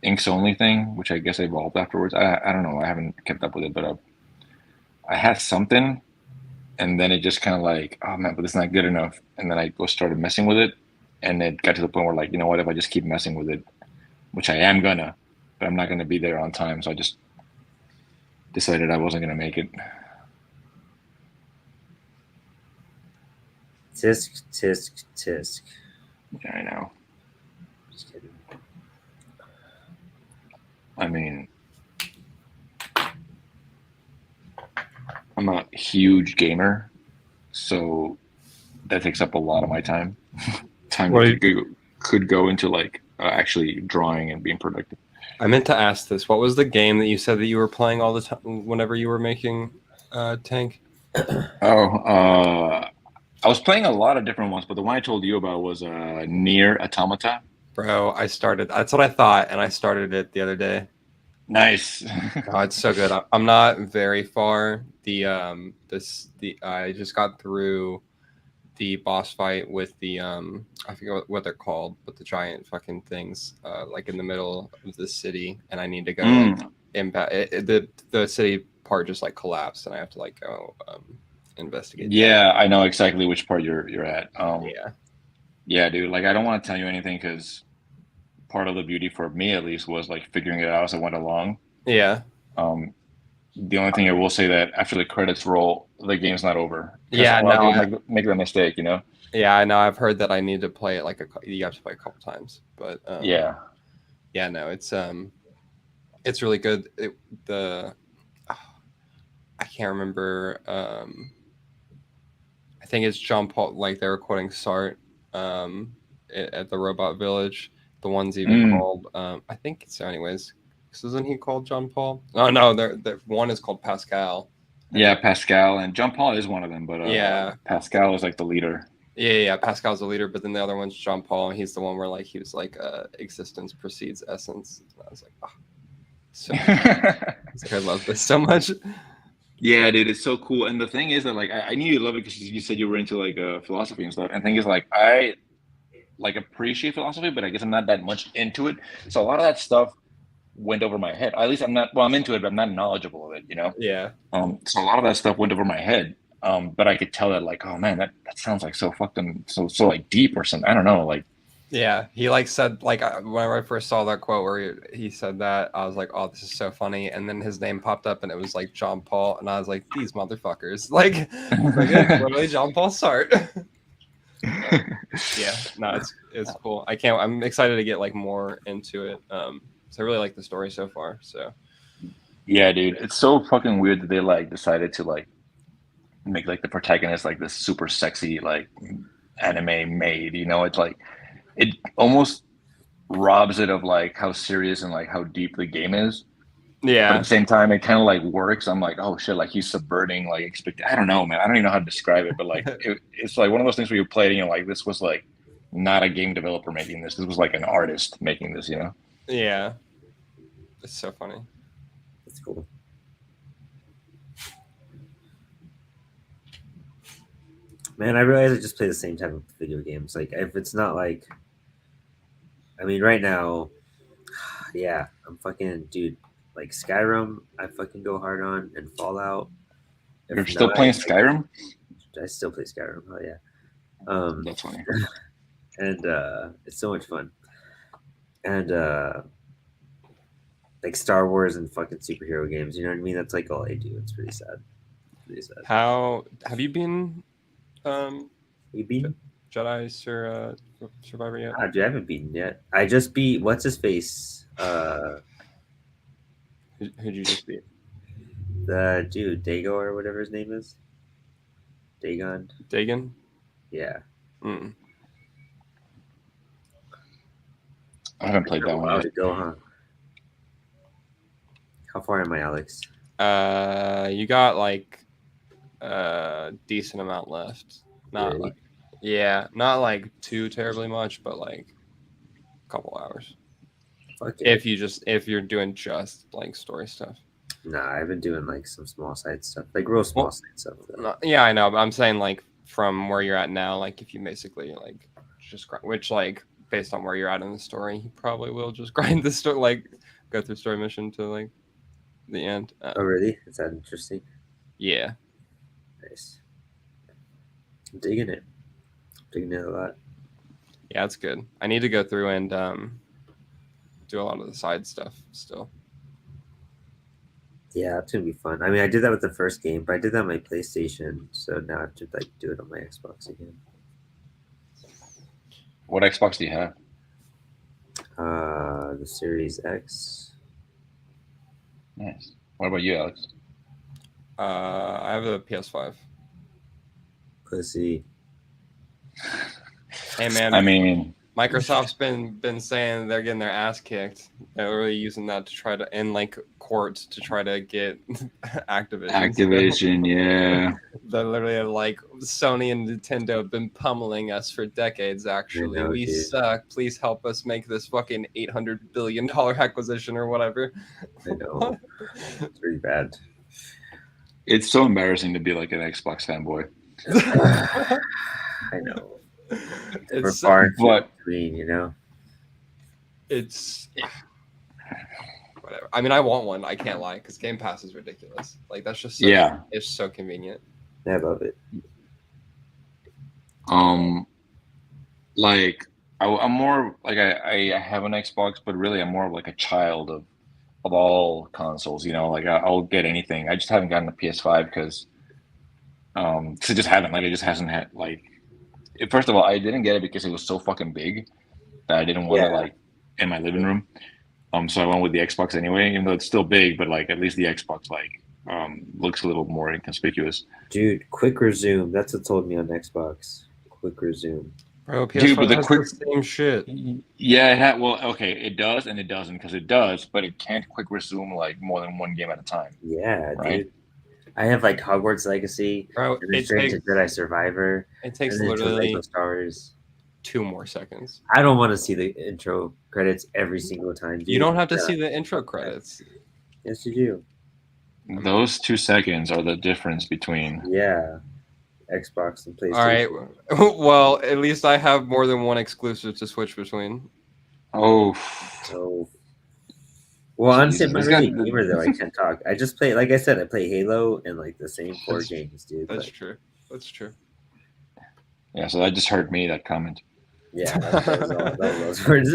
inks only thing, which I guess evolved afterwards. I don't know. I haven't kept up with it, but I had something, and then it just kind of like, oh man, but it's not good enough. And then I started messing with it, and it got to the point where like, you know what? If I just keep messing with it, which I am gonna, but I'm not gonna be there on time, so I just decided I wasn't gonna make it. Tisk, tisk, tisk. Yeah, I know. Just kidding. I mean, I'm a huge gamer, so that takes up a lot of my time. Time What that could go into like actually drawing and being productive. I meant to ask this. What was the game that you said that you were playing all the time whenever you were making Tank? I was playing a lot of different ones, but the one I told you about was Near Automata. Bro, that's what I thought, and I started it the other day. Nice. Oh, it's so good. I'm not very far. I just got through the boss fight with the I forget what they're called, but the giant fucking things like in the middle of the city, and I need to go like impact the city part just like collapsed, and I have to like go investigate. Yeah, I know exactly which part you're at. Yeah, dude. Like, I don't want to tell you anything because part of the beauty for me, at least, was like figuring it out as I went along. Yeah. The only thing I will say that after the credits roll, the game's not over. Yeah, a lot of people make the mistake, you know. Yeah, I know. I've heard that I need to play it like you have to play a couple times, but yeah, no, it's really good. I can't remember. I think it's John Paul. Like they were quoting Sartre at the Robot Village. The one's even called. I think so. Anyways, isn't he called John Paul? Oh no, the one is called Pascal. Yeah, Pascal, and John Paul is one of them, but yeah, Pascal is like the leader. Yeah. Pascal's the leader, but then the other one's John Paul, and he's the one where like he was like existence precedes essence. And I was like, oh, so I love this so much. Yeah, dude, it's so cool. And the thing is that like I knew you love it because you said you were into like philosophy and stuff. And the thing is like I like appreciate philosophy, but I guess I'm not that much into it. So a lot of that stuff went over my head. At least I'm not. Well, I'm into it, but I'm not knowledgeable of it. You know. Yeah. So a lot of that stuff went over my head. But I could tell that like, oh man, that sounds like so fucking so like deep or something. I don't know. Like, Yeah, he like said like whenever I first saw that quote where he said that, I was like, "Oh, this is so funny." And then his name popped up, and it was like John Paul, and I was like, "These motherfuckers!" Like it's literally John Paul Sartre. Yeah, no, it's cool. I'm excited to get like more into it. So I really like the story so far. So Yeah, dude, it's so fucking weird that they like decided to like make like the protagonist like this super sexy like anime maid. You know, it's like it almost robs it of like how serious and like how deep the game is. But at yeah, the same time, it kind of like works. I'm like, oh shit, like he's subverting like expect. I don't know, man. I don't even know how to describe it, but like it's like one of those things where you play, you know, like this was like not a game developer making this. This was like an artist making this, you know. yeah, it's so funny. It's cool. Man, I realize I just play the same type of video games. Like if it's not like, I mean, right now, yeah, I'm fucking dude. Like Skyrim, I fucking go hard on, and Fallout. If You're still not, playing Skyrim? I still play Skyrim. Oh yeah. That's funny. And it's so much fun. And like Star Wars and fucking superhero games. You know what I mean? That's like all I do. It's pretty sad. Pretty sad. How have you been? You beaten? Jedi Survivor yet? Oh, dude, I haven't beaten yet. I just beat what's his face? Who'd you just beat? The dude, Dago or whatever his name is. Dagon. Dagon? Yeah. Mm. I haven't played that one Wow, yet. to go, huh? How far am I, Alex? You got like a decent amount left. Not Really? like yeah, not like too terribly much, but like a couple hours. Fuck it. If you're doing just like story stuff. Nah, I've been doing like some small side stuff, like real small side stuff. Yeah, I know, but I'm saying like from where you're at now, like if you basically like just grind, which like based on where you're at in the story, you probably will just grind the story, like go through story mission to like the end. Oh, really? Is that interesting? Yeah. Nice. I'm digging it. Digging it a lot. Yeah, it's good. I need to go through and do a lot of the side stuff still. Yeah, it's gonna be fun. I mean, I did that with the first game, but I did that on my PlayStation, so now I have to like do it on my Xbox again. What Xbox do you have? The Series X. Nice. What about you, Alex? I have a PS5. Pussy. Hey man, I mean, Microsoft's been saying they're getting their ass kicked. They're really using that to try to in like courts to try to get Activision, yeah. They're literally like Sony and Nintendo have been pummeling us for decades. Actually, I know, we dude. suck. Please help us make this fucking $800 billion acquisition or whatever. I know. It's pretty bad. It's so embarrassing to be like an Xbox fanboy. I know. It's We're far and few but- between, you know. It's whatever. I mean, I want one. I can't lie because Game Pass is ridiculous. Like that's just Yeah. It's so convenient. I love it. Like I'm more like I have an Xbox, but really I'm more of like a child of all consoles. You know, like I'll get anything. I just haven't gotten a PS5 because I just haven't. Like it just hasn't had like. First of all, I didn't get it because it was so fucking big that I didn't want to like in my living room. So I went with the Xbox anyway, even though it's still big, but like at least the Xbox like looks a little more inconspicuous. Dude, quick resume. That's what told me on Xbox. Quick resume. Bro, PS5 Dude, but the has quick- the same shit. Yeah, it had, well, okay, it does and it doesn't because it does, but it can't quick resume like more than one game at a time. Yeah, Right. dude. I have like Hogwarts Legacy, Bro, and then it straight to takes Jedi Survivor, it takes and then to literally Lego Star Wars. 2 more seconds. I don't want to see the intro credits every single time. Dude. You don't have to see the intro credits. Yes, you do. Those 2 seconds are the difference between. Yeah. Xbox and PlayStation. All right. Well, at least I have more than one exclusive to switch between. Oh, So, well, honestly, I'm not Jesus. really a gamer though. I can't talk. I just play, like I said, I play Halo and like the same 4 That's- games, dude. That's Like, true. That's true. yeah. So that just hurt me. That comment. Yeah, that was all those words.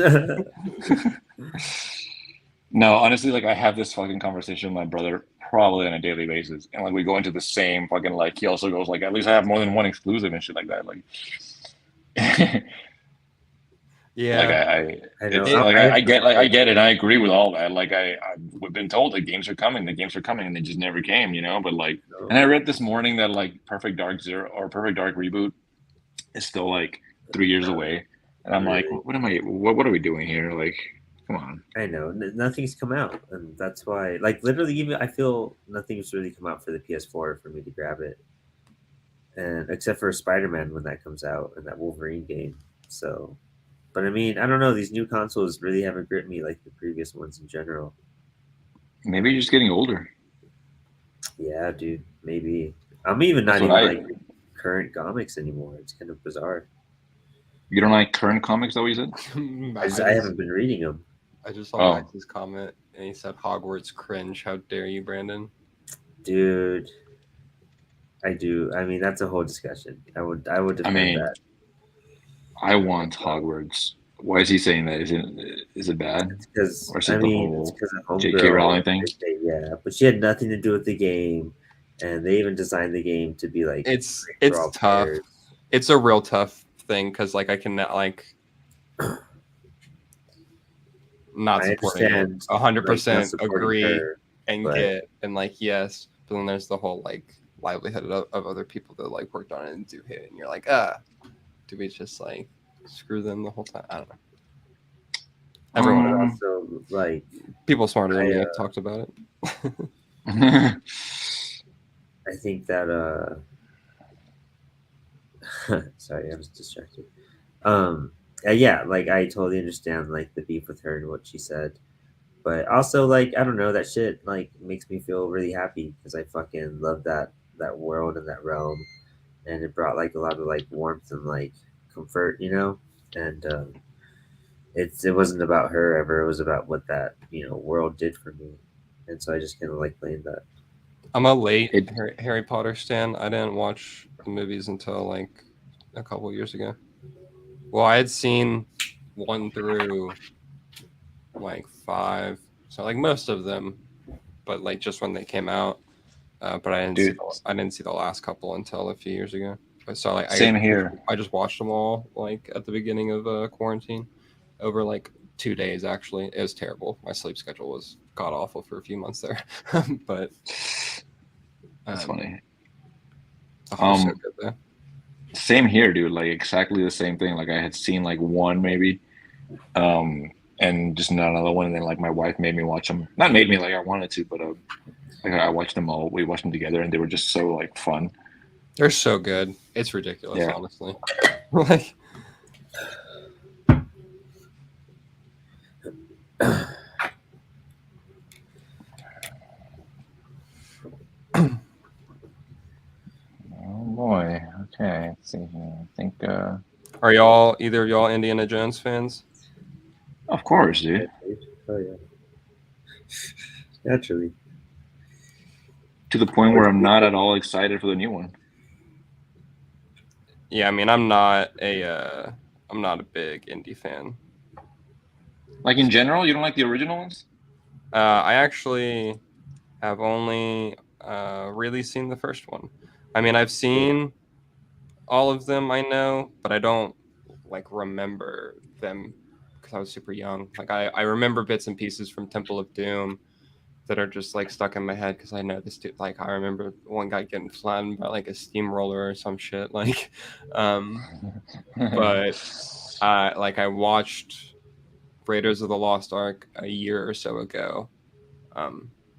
No, honestly, like I have this fucking conversation with my brother probably on a daily basis, and like we go into the same fucking like. He also goes like, at least I have more than one exclusive and shit like that. Like, Yeah, like I know. it's like I get it. I agree with all that. Like we've been told that games are coming, and they just never came, you know. But like, and I read this morning that like Perfect Dark Zero or Perfect Dark Reboot is still like 3 years away, and I'm like, Really? what are we doing here? Like, come on. I know nothing's come out, and that's why, like, literally, even I feel nothing's really come out for the PS4 for me to grab it, and except for Spider-Man when that comes out and that Wolverine game. So, but I mean, I don't know. These new consoles really haven't gripped me like the previous ones in general. Maybe you're just getting older. Yeah, dude, maybe I'm even That's not what even like current comics anymore. It's kind of bizarre. You don't like current comics, though, you said? I haven't been reading them. I just saw Max's comment, and he said, "Hogwarts cringe. How dare you, Brandon?" Dude, I do. I mean, that's a whole discussion. I would defend that. I want Hogwarts. Why is he saying that? Is it bad? It's because Or is it the whole it's because of J.K. Rowling thing? Yeah, but she had nothing to do with the game, and they even designed the game to be like It's great for all tough. players. It's a real tough thing because like I cannot like not I supporting it. understand, 100% supporting agree her, and but- get and like yes, but then there's the whole like livelihood of other people that like worked on it and do hit, and you're like, do we just like screw them the whole time? I don't know. Everyone, also like people smarter than me have talked about it. I think that sorry, I was distracted. Yeah, like I totally understand like the beef with her and what she said, but also like I don't know, that shit like makes me feel really happy because I fucking love that world and that realm, and it brought like a lot of like warmth and like comfort, you know, and it wasn't about her ever. It was about what that world did for me, and so I just kind of like playing that. I'm a late Harry Potter stan. I didn't watch the movies until like a couple years ago. Well, I had seen 1 through like 5, so like most of them, but like just when they came out. But I didn't see the last couple until a few years ago. So like same here. I just watched them all like at the beginning of quarantine over like 2 days. Actually, it was terrible. My sleep schedule was god awful for a few months there, but that's funny. So good though. Same here, dude. Like exactly the same thing. Like I had seen like one maybe, and just not another one. And then like my wife made me watch them. Not made me, like I wanted to, but like I watched them all. We watched them together, and they were just so like fun. They're so good. It's ridiculous, Yeah. honestly. Like. Oh boy. Okay. Let's see here. I think. Are either of y'all Indiana Jones fans? Of course, dude. Oh yeah. Naturally. To the point where I'm not at all excited for the new one. Yeah, I mean, I'm not a big Indy fan. Like in general, you don't like the original ones? I actually have only really seen the first one. I mean, I've seen all of them, I know, but I don't like remember them because I was super young. Like I remember bits and pieces from Temple of Doom that are just like stuck in my head because I know this dude. Like I remember one guy getting flattened by like a steamroller or some shit. Like, but like I watched Raiders of the Lost Ark a year or so ago,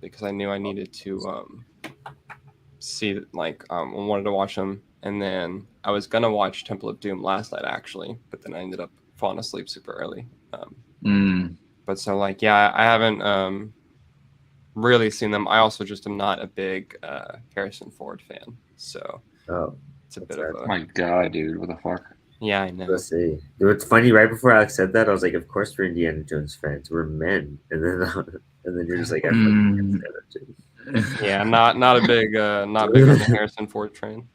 because I knew I needed to see like wanted to watch them, and then I was gonna watch Temple of Doom last night actually, but then I ended up falling asleep super early. But so like yeah, I haven't really seen them. I also just am not a big Harrison Ford fan, so it's a bit of a. My God, dude, what the fuck? Yeah, I know. Let's see. It's funny. Right before Alex said that, I was like, "Of course, we're Indiana Jones fans. We're men." And then you're just like, "I fucking Yeah, not a big on the Harrison Ford train.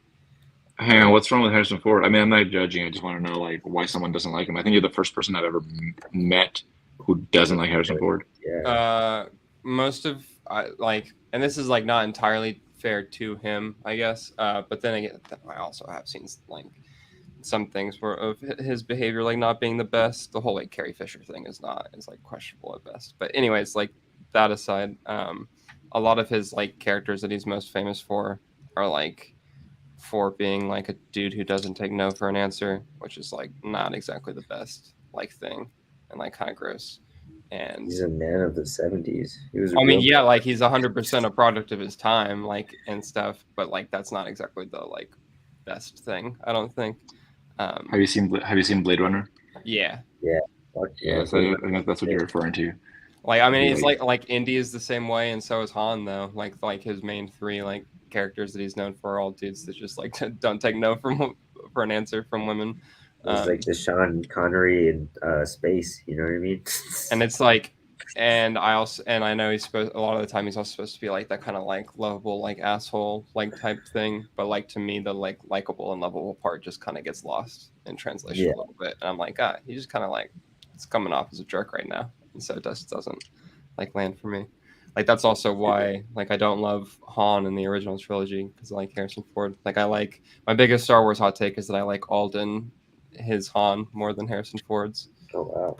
Hang on, what's wrong with Harrison Ford? I mean, I'm not judging. I just want to know like why someone doesn't like him. I think you're the first person I've ever met who doesn't like Harrison Ford. Yeah. Most of and this is like not entirely fair to him, I guess. But then again, I also have seen like some things where of his behavior like not being the best. The whole like Carrie Fisher thing is like questionable at best. But anyways, like that aside, a lot of his like characters that he's most famous for are like for being like a dude who doesn't take no for an answer, which is like not exactly the best like thing and like kind of gross. And He's a man of the 70s. He was. I mean, yeah, like he's 100% a product of his time, like and stuff. But like that's not exactly the like best thing, I don't think. Have you seen Blade Runner? Yeah. Yeah. Yeah, so I think that's what you're referring to. Like I mean, it's like Indy is the same way, and so is Han though. Like his main three like characters that he's known for are all dudes that just like don't take no for an answer from women. It's like the Sean Connery in space. You know what I mean? And it's like, and I know he's supposed a lot of the time he's also supposed to be like that kind of like lovable like asshole like type thing. But like to me, the like likable and lovable part just kind of gets lost in translation a little bit. And I'm like, he just kind of like it's coming off as a jerk right now, and so it just doesn't like land for me. Like that's also why like I don't love Han in the original trilogy because I like Harrison Ford. Like I like my biggest Star Wars hot take is that I like Alden, his Han, more than Harrison Ford's. Oh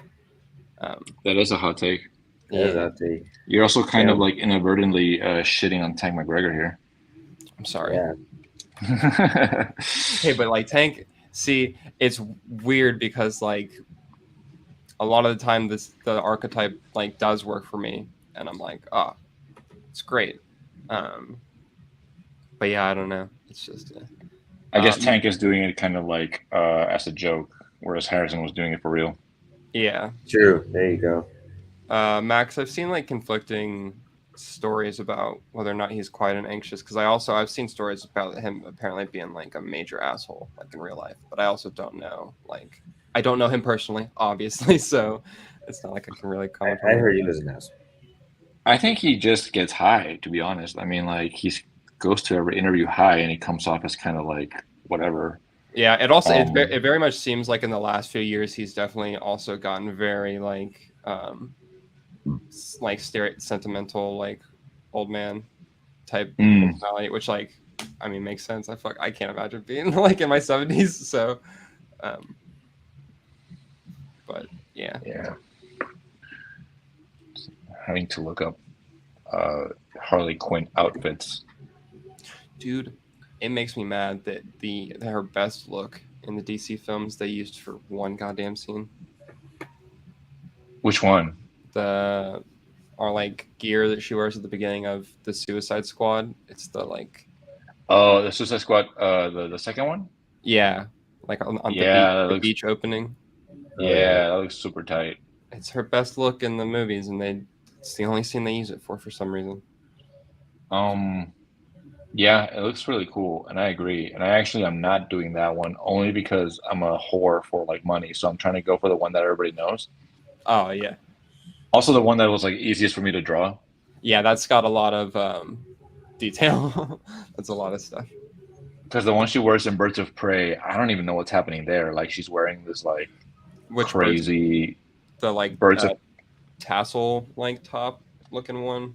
wow, that is a hot take. Yeah. You're also kind of like inadvertently shitting on Tank McGregor here. I'm sorry. Yeah. Hey, but like Tank, see, it's weird because like a lot of the time the archetype like does work for me, and I'm like, it's great. But yeah, I don't know. It's just. I guess Tank is doing it kind of like as a joke, whereas Harrison was doing it for real. Yeah. True. There you go. Max, I've seen like conflicting stories about whether or not he's quiet and anxious because I've seen stories about him apparently being like a major asshole like in real life, but I also don't know I don't know him personally, obviously, so it's not like I can really comment. I heard he was an asshole. I think he just gets high, to be honest. I mean, like he goes to every interview high and he comes off as kind of like whatever. Yeah, it also it very much seems like in the last few years he's definitely also gotten very like sentimental like old man type personality, which like I mean makes sense. I can't imagine being like in my 70s, so but yeah having to look up Harley Quinn outfits. Dude, it makes me mad that her best look in the DC films they used for one goddamn scene. Which one? Our like gear that she wears at the beginning of the Suicide Squad. It's the like. Oh, the Suicide Squad. The second one. Yeah, like on the beach opening. Yeah, that looks super tight. It's her best look in the movies, and it's the only scene they use it for some reason. Yeah, it looks really cool, and I agree. And I'm not doing that one only because I'm a whore for like money, so I'm trying to go for the one that everybody knows. Oh yeah. Also, the one that was like easiest for me to draw. Yeah, that's got a lot of detail. That's a lot of stuff. Because the one she wears in Birds of Prey, I don't even know what's happening there. Like she's wearing this like crazy the like birds of tassel like top looking one.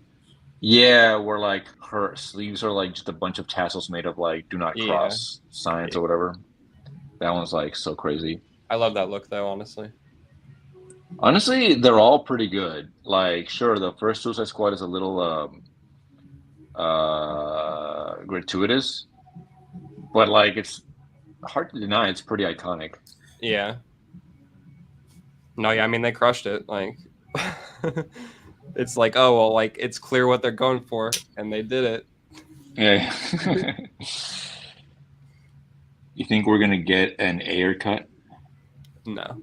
Yeah, where like her sleeves are like just a bunch of tassels made of like do not cross signs or whatever. That one's like so crazy. I love that look though, honestly. Honestly, they're all pretty good. Like, sure, the first Suicide Squad is a little gratuitous, but like it's hard to deny it's pretty iconic. Yeah. No, yeah, I mean they crushed it. Like it's like, oh well, like it's clear what they're going for, and they did it. Yeah. You think we're gonna get an Ayer cut? No.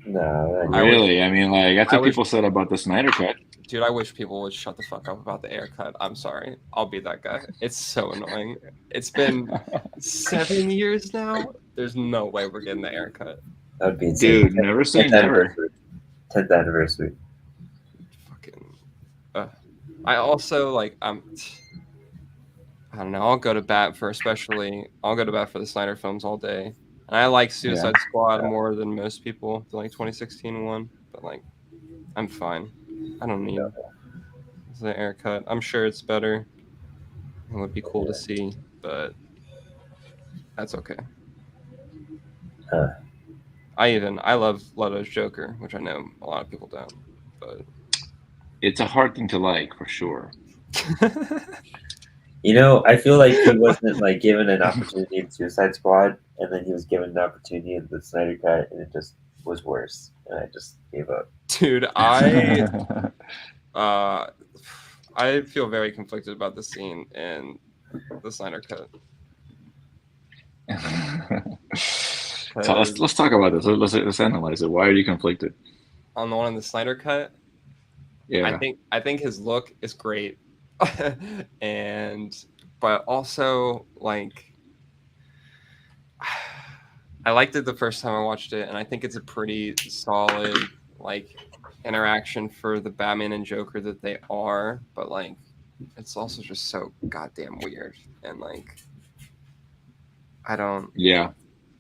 No. Really? I mean, like that's what people said about the Snyder cut. Dude, I wish people would shut the fuck up about the Ayer cut. I'm sorry. I'll be that guy. It's so annoying. It's been 7 years now. There's no way we're getting the Ayer cut. That would be insane. Dude, never say never. 10th anniversary. Fucking. I also like I I don't know. I'll go to bat for the Snyder films all day. And I like Suicide Squad more than most people, the like 2016 one. But like, I'm fine. I don't need the haircut. I'm sure it's better. It would be cool to see, but that's okay. Huh. I love Leto's Joker, which I know a lot of people don't. But It's a hard thing to like for sure. You know, I feel like he wasn't like given an opportunity in Suicide Squad, and then he was given an opportunity in the Snyder Cut, and it just was worse, and I just gave up. Dude, I feel very conflicted about the scene in the Snyder Cut. So let's talk about this. Let's analyze it. Why are you conflicted? On the one in the Snyder Cut, Yeah, I think his look is great, but also like I liked it the first time I watched it, and I think it's a pretty solid like interaction for the Batman and Joker that they are, but like it's also just so goddamn weird, and like I don't. yeah.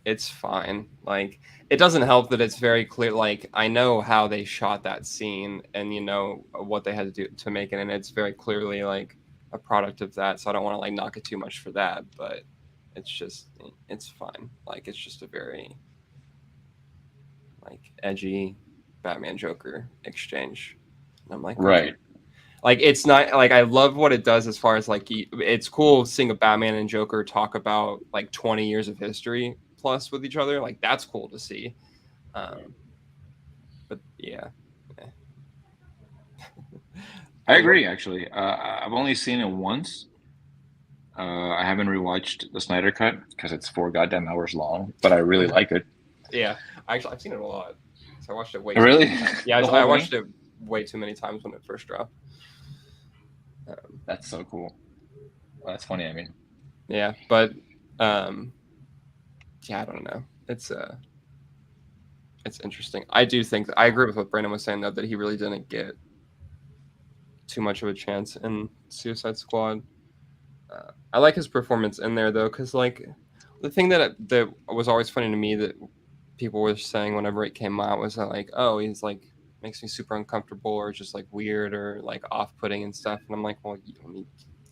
It's fine. Like it doesn't help that it's very clear. Like I know how they shot that scene, and you know what they had to do to make it, and it's very clearly like a product of that. So I don't want to like knock it too much for that, but it's fine. Like it's just a very like edgy Batman Joker exchange. And I'm like, Right. okay. Like it's not like I love what it does as far as like it's cool seeing a Batman and Joker talk about like 20 years of history plus with each other. Like that's cool to see. But yeah. I agree. Actually, I've only seen it once. I haven't rewatched the Snyder Cut because it's 4 goddamn hours long, but I really like it. Yeah, actually, I've seen it a lot. So I watched it way. Really? Yeah, I watched it way too many times when it first dropped. That's so cool. Well, that's funny. I mean, yeah, but yeah, I don't know. It's interesting. I do think I agree with what Brandon was saying though, that he really didn't get too much of a chance in Suicide Squad. I like his performance in there though, because like the thing that was always funny to me that people were saying whenever it came out was that like, oh, he's like makes me super uncomfortable or just like weird or like off-putting and stuff, and I'm like, well, I mean,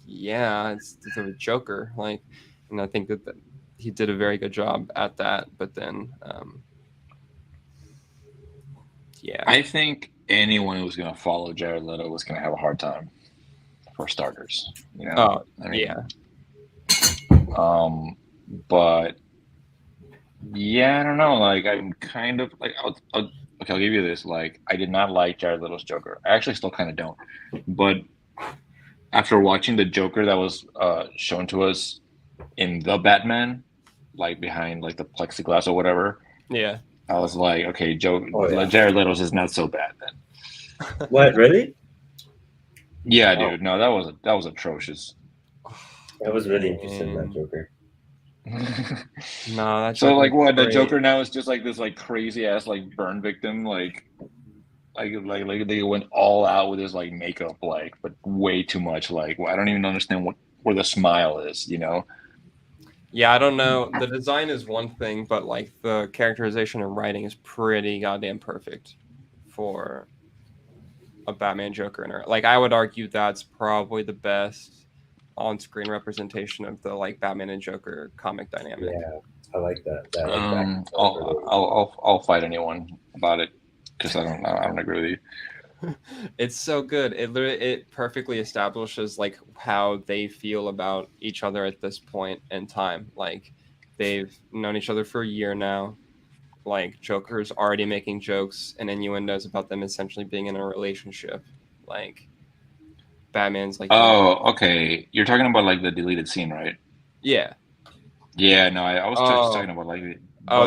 yeah, it's the Joker, like, and I think that he did a very good job at that, but then yeah, I think anyone who's going to follow Jared Leto was going to have a hard time, for starters. You know, I mean, yeah. But yeah, I don't know. Like, I'm kind of like, okay, I'll give you this. Like, I did not like Jared Leto's Joker. I actually still kind of don't. But after watching the Joker that was shown to us in The Batman, like behind like the plexiglass or whatever, yeah, I was like, okay, Jared Leto's is not so bad then. What, really? Yeah, dude. No, that was atrocious. I was really interested in that Joker. No, that's so like what? The Joker now is just like this like crazy ass like burn victim, like they went all out with his like makeup, like, but way too much. Like, I don't even understand where the smile is, you know? Yeah, I don't know. The design is one thing, but like the characterization and writing is pretty goddamn perfect for a Batman Joker. And like I would argue that's probably the best on-screen representation of the like Batman and Joker comic dynamic. Yeah, I like that. I'll fight anyone about it because I don't agree with you. It's so good. It perfectly establishes like how they feel about each other at this point in time. Like they've known each other for a year now. Like Joker's already making jokes and innuendos about them essentially being in a relationship. Like Batman's like, oh, okay. You're talking about like the deleted scene, right? Yeah. Yeah, no, I was just talking about like.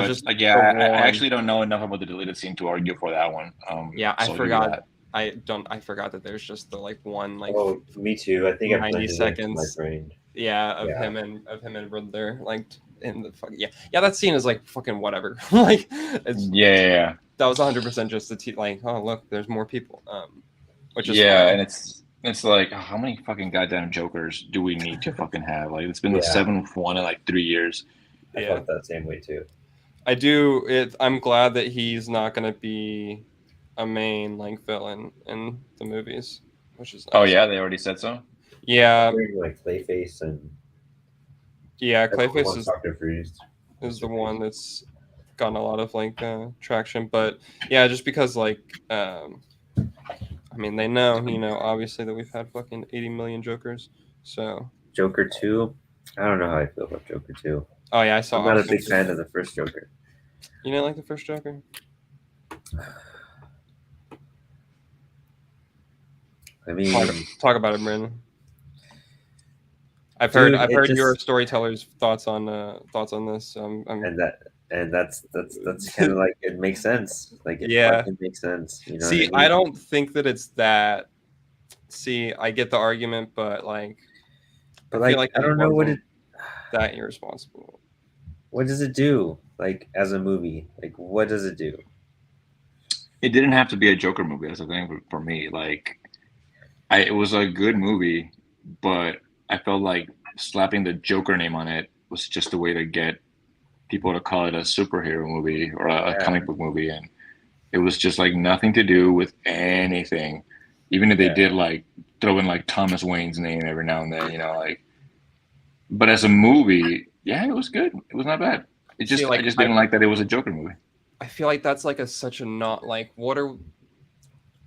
Just like I actually don't know enough about the deleted scene to argue for that one. Yeah, I forgot. I forgot that there's just the like one like. Oh, me too. I think I 90 seconds. My brain. Yeah, of him and Riddler like in the fucking that scene is like fucking whatever. Like that was 100% just the like, oh look, there's more people. Which is and it's It's like, how many fucking goddamn Jokers do we need to fucking have? Like, it's been the Yeah. seventh one in like 3 years. I Yeah. felt that same way too. I'm glad that he's not going to be a main like villain in the movies, which is nice. Oh yeah, they already said so. Yeah, Like Clayface and Clayface Dr. Freeze is the one that's gotten a lot of like traction, but yeah, just because like I mean, they know, obviously that we've had fucking 80 million Jokers. So Joker 2. I don't know how I feel about Joker 2. oh yeah, I'm not a big fan of the first Joker. You didn't like the first Joker? I mean, talk about it, Brandon. I've heard your storyteller's thoughts on this. And that's kind of like, it makes sense. Like it fucking makes sense. You know. See, what I mean? I don't think that it's that. See, I get the argument, but I feel like I don't know what that irresponsible. What does it do? Like as a movie, like what does it do? It didn't have to be a Joker movie. That's the thing for me. Like, it was a good movie, but I felt like slapping the Joker name on it was just a way to get people to call it a superhero movie or a comic book movie, and it was just like nothing to do with anything. Even if they did like throw in like Thomas Wayne's name every now and then, like. But as a movie, yeah, it was good. It was not bad. I just didn't like that it was a Joker movie. I feel like that's like such a not like what are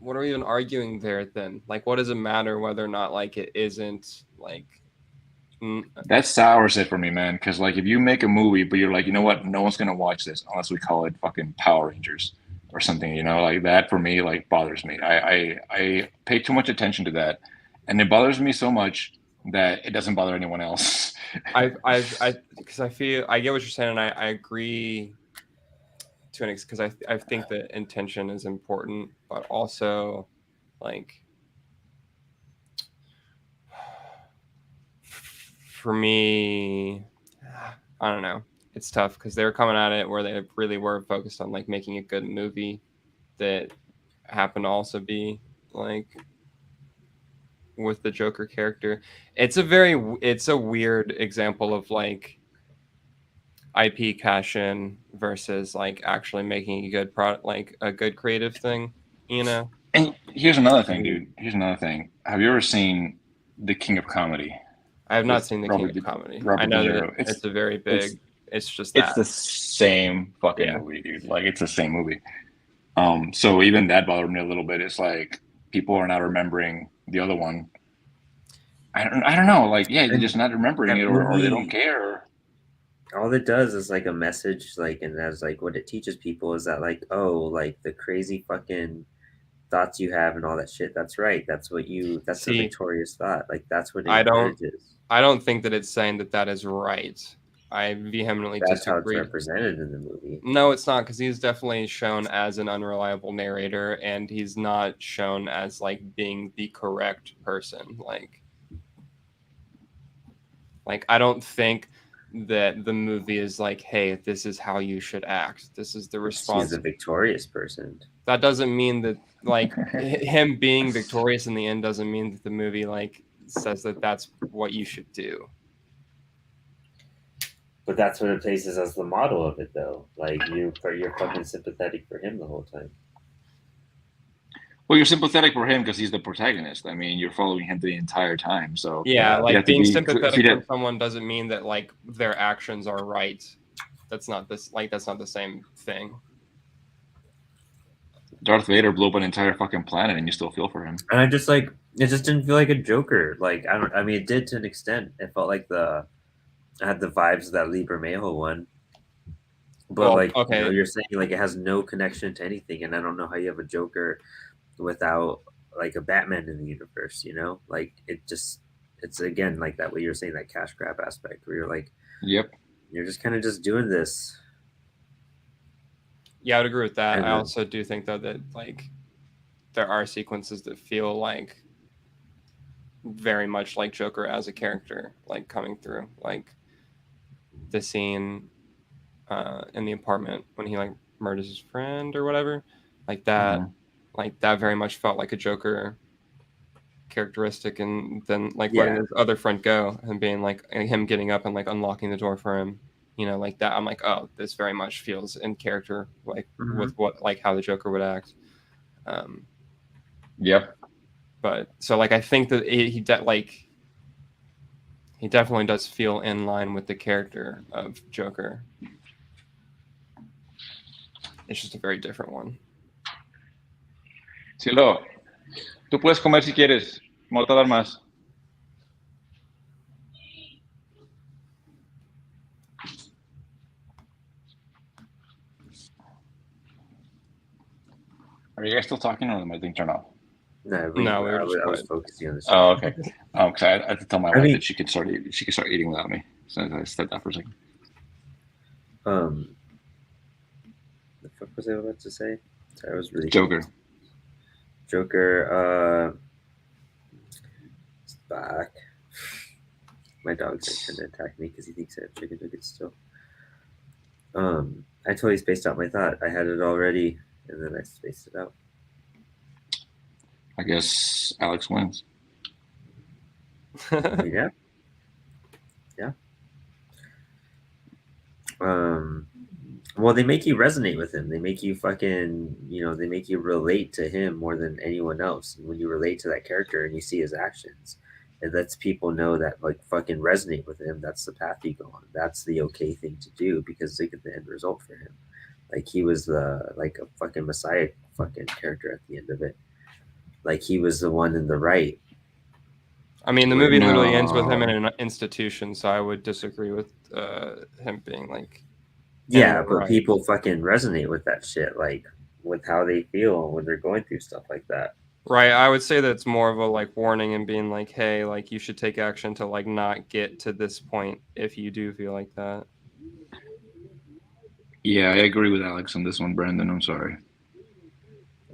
we even arguing there then? Like, what does it matter whether or not like it isn't like? That sours it for me, man. Because like if you make a movie, but you're like, you know what, no one's gonna watch this unless we call it fucking Power Rangers or something. Like that for me like bothers me. I pay too much attention to that, and it bothers me so much that it doesn't bother anyone else. Because I feel I get what you're saying, and I agree to an extent because I think that intention is important, but also like for me, I don't know. It's tough because they were coming at it where they really were focused on like making a good movie that happened to also be like with the Joker character. It's a weird example of like IP cash in versus like actually making a good product, like a good creative thing, And here's another thing, dude. Here's another thing. Have you ever seen The King of Comedy? I have not seen The King of Comedy. I know that it's a very big. It's the same fucking movie, dude. Like it's the same movie. So even that bothered me a little bit. It's like people are not remembering the other one. I don't know. Like, they're just not remembering it, or they don't care. All it does is like a message, like, and as like what it teaches people is that like, oh, like the crazy fucking thoughts you have and all that shit. That's right. That's a victorious thought. Like that's what it encourages. I don't think that it's saying that is right. I vehemently disagree. That's how it's represented in the movie. No, it's not, because he's definitely shown as an unreliable narrator, and he's not shown as like being the correct person. Like I don't think that the movie is like, hey, this is how you should act. This is the response. He's a victorious person. That doesn't mean that like him being victorious in the end doesn't mean that the movie like says that that's what you should do. But that's what it places as the model of it, though. Like you're fucking sympathetic for him the whole time. Well, you're sympathetic for him because he's the protagonist. I mean, you're following him the entire time. So like being sympathetic for someone doesn't mean that like their actions are right. That's not the same thing. Darth Vader blew up an entire fucking planet, and you still feel for him. And I just like it just didn't feel like a Joker. Like I mean, it did to an extent. It felt like I had the vibes of that Lee Bermejo one. But you're saying like it has no connection to anything, and I don't know how you have a Joker without like a Batman in the universe, like it's again like that way you're saying, that cash grab aspect where you're like, yep, you're just kind of just doing this. Yeah, I would agree with that. And I also do think though that like there are sequences that feel like very much like Joker as a character, like coming through, like the scene in the apartment when he like murders his friend or whatever, like that. Mm-hmm. Like that very much felt like a Joker characteristic, and then like letting his other friend go and being like, and him getting up and like unlocking the door for him, you know, like that. I'm like, oh, this very much feels in character, like with what, like how the Joker would act. Yep. But so like I think that he definitely does feel in line with the character of Joker. It's just a very different one. Cielo, tú puedes comer si quieres. Me voy a tardar más. Are you guys still talking, or am I being turned off? No, I was focusing on this. Oh, okay. Because I had to tell my wife that she could start eating without me. So I stepped out for a second. The fuck was I about to say? Sorry, I was really Joker. It's back. My dog's like trying to attack me because he thinks I have chicken nuggets still. I totally spaced out my thought. I had it already, and then I spaced it out. I guess Alex wins. Yeah. Well, they make you resonate with him. They make you fucking, they make you relate to him more than anyone else. And when you relate to that character and you see his actions, it lets people know that like fucking resonate with him. That's the path you go on. That's the okay thing to do, because look at the end result for him. Like he was like a fucking messiah fucking character at the end of it. Like he was the one in the right. I mean, the movie literally ends with him in an institution, so I would disagree with him being like. Yeah, but people fucking resonate with that shit, like with how they feel when they're going through stuff like that. Right. I would say that it's more of a like warning and being like, hey, like you should take action to like not get to this point if you do feel like that. Yeah, I agree with Alex on this one, Brandon. I'm sorry.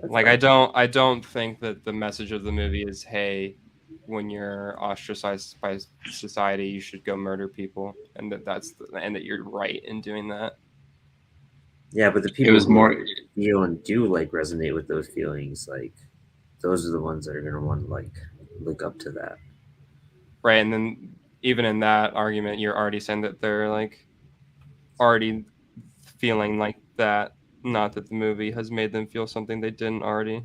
Like I don't think that the message of the movie is, hey, when you're ostracized by society, you should go murder people, and that you're right in doing that. Yeah, but the people who feel and do like resonate with those feelings, like those are the ones that are gonna want to like look up to that. Right, and then even in that argument, you're already saying that they're like already feeling like that, not that the movie has made them feel something they didn't already.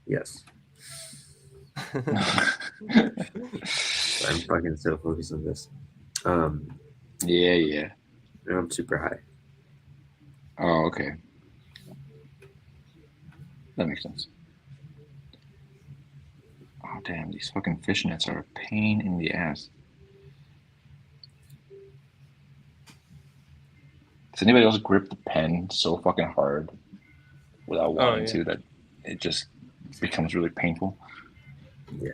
Yes. I'm fucking so focused on this. Yeah. I'm super high. Oh, okay. That makes sense. Oh, damn, these fucking fishnets are a pain in the ass. Does anybody else grip the pen so fucking hard without wanting to that it just becomes really painful? Yeah.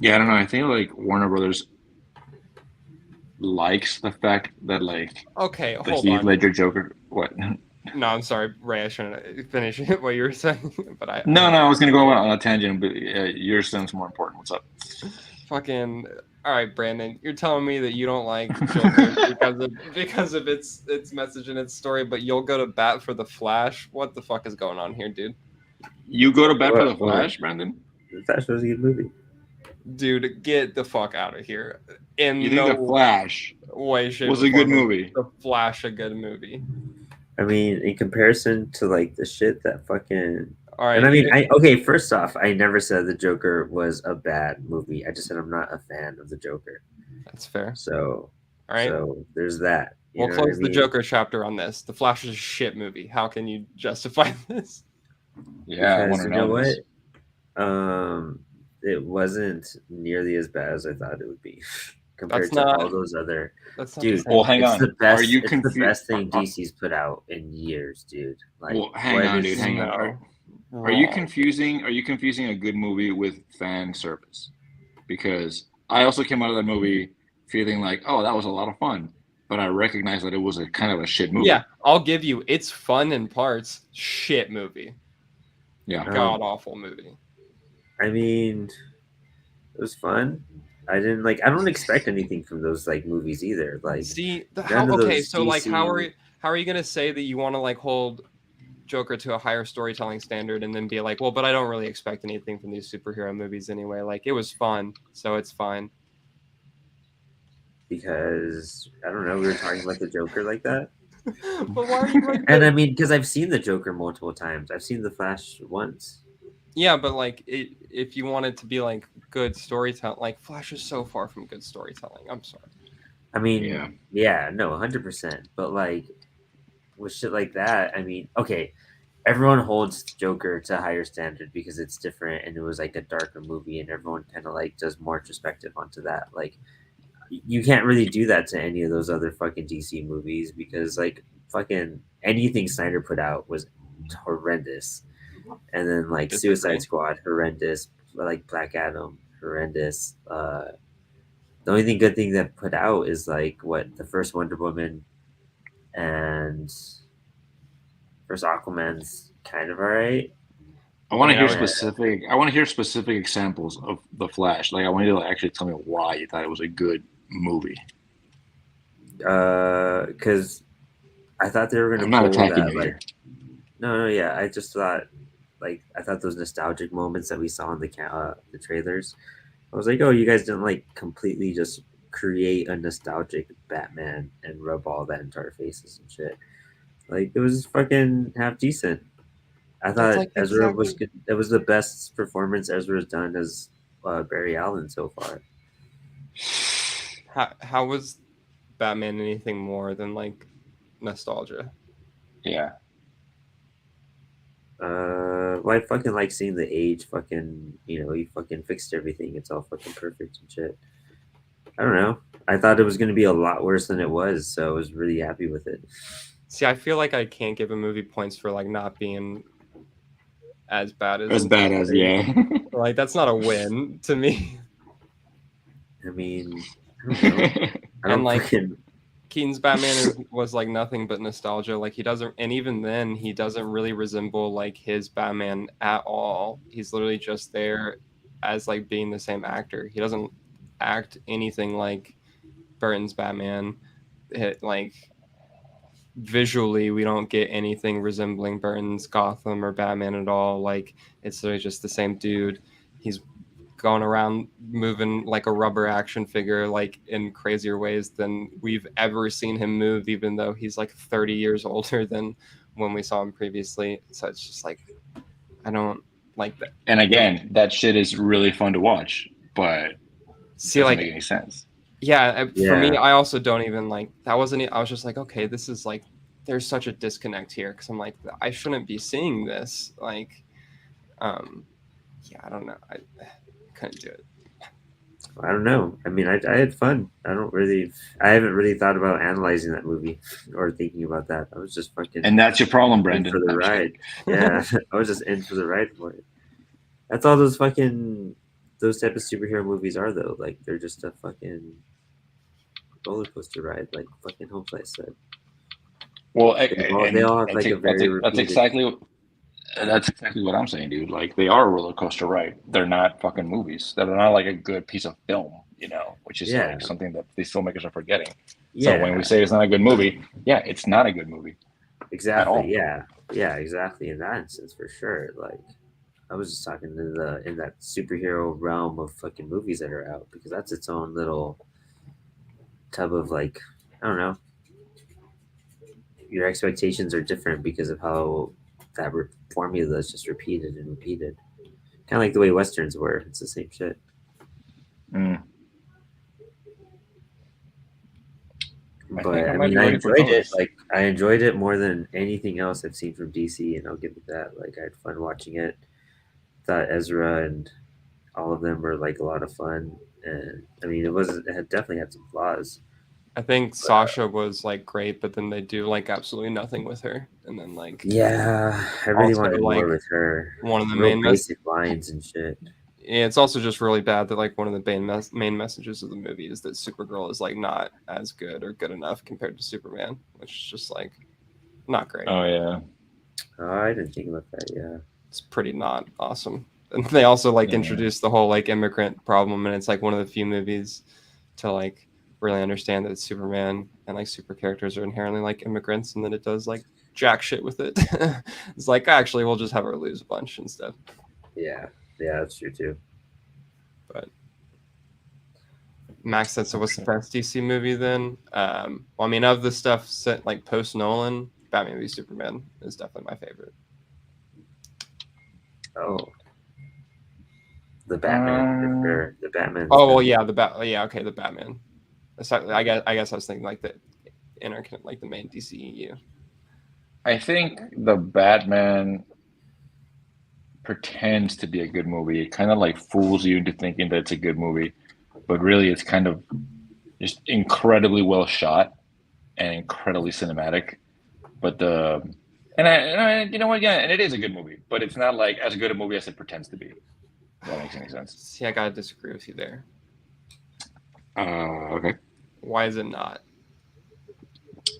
Yeah, I don't know. I think like Warner Brothers likes the fact that like hold Heath Ledger Joker. What? No, I'm sorry, Ray. I shouldn't finish what you were saying, but I. No, I was gonna go on a tangent, but your sounds more important. What's up? Fucking all right, Brandon. You're telling me that you don't like Joker because of its message and its story, but you'll go to bat for the Flash. What the fuck is going on here, dude? You go to bat for the Flash, Brandon? The Flash was a good movie. Dude, get the fuck out of here! You think the Flash was a good movie? The Flash, a good movie. I mean, in comparison to like the shit that fucking. All right. And I mean, first off, I never said the Joker was a bad movie. I just said I'm not a fan of the Joker. That's fair. So, all right. So there's that. We'll close the Joker chapter on this. The Flash is a shit movie. How can you justify this? Yeah, because you know what? It wasn't nearly as bad as I thought it would be compared to all those other. Dude, well, hang on. The best thing DC's put out in years, dude. Like, well, hang on, dude. Hang on. Are you confusing a good movie with fan service? Because I also came out of that movie feeling like, oh, that was a lot of fun. but I recognize that it was a kind of a shit movie. Yeah, I'll give you. It's fun in parts. Shit movie. Yeah. God awful movie. I mean, it was fun. I don't expect anything from those like movies either. Like, see none of okay, those so like DC how are you gonna say that you want to like hold Joker to a higher storytelling standard and then be like, well, but I don't really expect anything from these superhero movies anyway. Like it was fun, so it's fine. because I don't know, we were talking about the Joker like that. But why are you like And I mean, because I've seen the Joker multiple times. I've seen the Flash once. yeah, but like if you want it to be like good storytelling, like Flash is so far from good storytelling. I'm sorry. I mean, yeah no, 100%. But like with shit like that, I mean, okay, everyone holds Joker to a higher standard because it's different and it was like a darker movie, and everyone kind of like does more perspective onto that. Like, you can't really do that to any of those other fucking DC movies because like fucking anything Snyder put out was horrendous. And then like Disagree. Suicide Squad, horrendous. Like Black Adam, horrendous. The only good thing that put out is like what the first Wonder Woman and first Aquaman's kind of alright. I want to hear Yeah. specific. I want to hear specific examples of the Flash. Like, I want you to actually tell me why you thought it was a good movie. Because I thought they were gonna. I'm not pull attacking that, you like, here. No, yeah. I just thought, like, I thought those nostalgic moments that we saw in the trailers. I was like, oh, you guys didn't like completely just create a nostalgic Batman and rub all that into our faces and shit. Like, it was fucking half decent. I thought like Ezra was good. That was the best performance Ezra's done as Barry Allen so far. How was Batman anything more than like nostalgia? Yeah. Well, I fucking like seeing the age. Fucking, he fucking fixed everything. It's all fucking perfect and shit. I don't know. I thought it was gonna be a lot worse than it was, so I was really happy with it. See, I feel like I can't give a movie points for like not being as bad as yeah. like that's not a win to me. I mean, I don't know. I don't And like fucking. Keaton's Batman was like nothing but nostalgia. Like he doesn't, and even then, he doesn't really resemble like his Batman at all. He's literally just there as like being the same actor. He doesn't act anything like Burton's Batman. Like visually, we don't get anything resembling Burton's Gotham or Batman at all. Like it's literally just the same dude. He's gone around moving like a rubber action figure, like in crazier ways than we've ever seen him move, even though he's like 30 years older than when we saw him previously. So it's just like, I don't like that. And again, that shit is really fun to watch, but see, doesn't like, make any sense. Yeah, for me, I also don't even like that. I was just like, okay, this is like, there's such a disconnect here because I'm like, I shouldn't be seeing this. Like, yeah, I don't know. I couldn't do it. I don't know. I mean, I had fun. I haven't really thought about analyzing that movie or thinking about that. I was just fucking. And that's your problem, Brendan. For the ride. Yeah, I was just in for the ride for it. That's all those type of superhero movies are, though. Like, they're just a fucking roller coaster ride, like fucking Homeflight said. Well, they all have like a very that's exactly what I'm saying, dude. Like, they are a roller coaster ride. They're not fucking movies. They're not like a good piece of film, which is like something that these filmmakers are forgetting. Yeah. So when we say it's not a good movie, it's not a good movie. Exactly. Yeah, exactly. In that instance, for sure. Like, I was just talking in that superhero realm of fucking movies that are out, because that's its own little tub of, like, I don't know. Your expectations are different because of how that formula is just repeated and repeated. Kind of like the way Westerns were. It's the same shit. Mm. But I mean, I enjoyed it. Like, I enjoyed it more than anything else I've seen from DC, and I'll give it that. Like, I had fun watching it. Thought Ezra and all of them were like a lot of fun, and I mean, it had definitely had some flaws. I think Sasha was like great, but then they do like absolutely nothing with her, and then like I really wanted more with her. One of the real main basic lines and shit. it's also just really bad that like one of the main messages of the movie is that Supergirl is like not as good or good enough compared to Superman, which is just like not great. Oh yeah. Oh, I didn't think about that. Yeah. It's pretty not awesome. And they also like Yeah. introduced the whole like immigrant problem, and it's like one of the few movies to like really understand that Superman and like super characters are inherently like immigrants, and then it does like jack shit with it. It's like actually we'll just have her lose a bunch instead. Yeah, that's true too. But Max said, so what's the best DC movie then? Well, I mean, of the stuff set like post Nolan, Batman v Superman is definitely my favorite. Oh, the Batman, for sure. The Batman. Oh well, yeah, the Batman. I guess I was thinking like the like the main DCEU. I think the Batman pretends to be a good movie. It kind of like fools you into thinking that it's a good movie, but really it's kind of just incredibly well shot and incredibly cinematic. But and I you know what? Yeah, and it is a good movie, but it's not like as good a movie as it pretends to be. If that makes any sense. See, I gotta disagree with you there. Okay. Why is it not?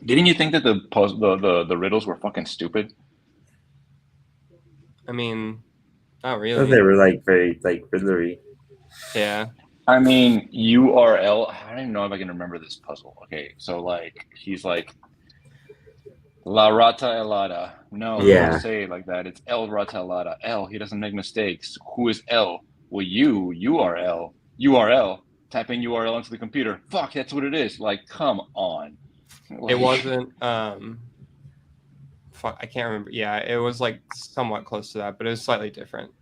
Didn't you think that the riddles were fucking stupid? I mean, not I really. thought they were like very like riddlery. Yeah. I mean, URL. I don't even know if I can remember this puzzle. Okay, so like he's like La Rata Elada. No, Yeah. don't say it like that. It's El Rata Elada. L. He doesn't make mistakes. Who is L? Well, URL. URL. Type in URL into the computer. Fuck, that's what it is. Like, come on. Like, It wasn't. Fuck, I can't remember. Yeah, it was like somewhat close to that, but it was slightly different.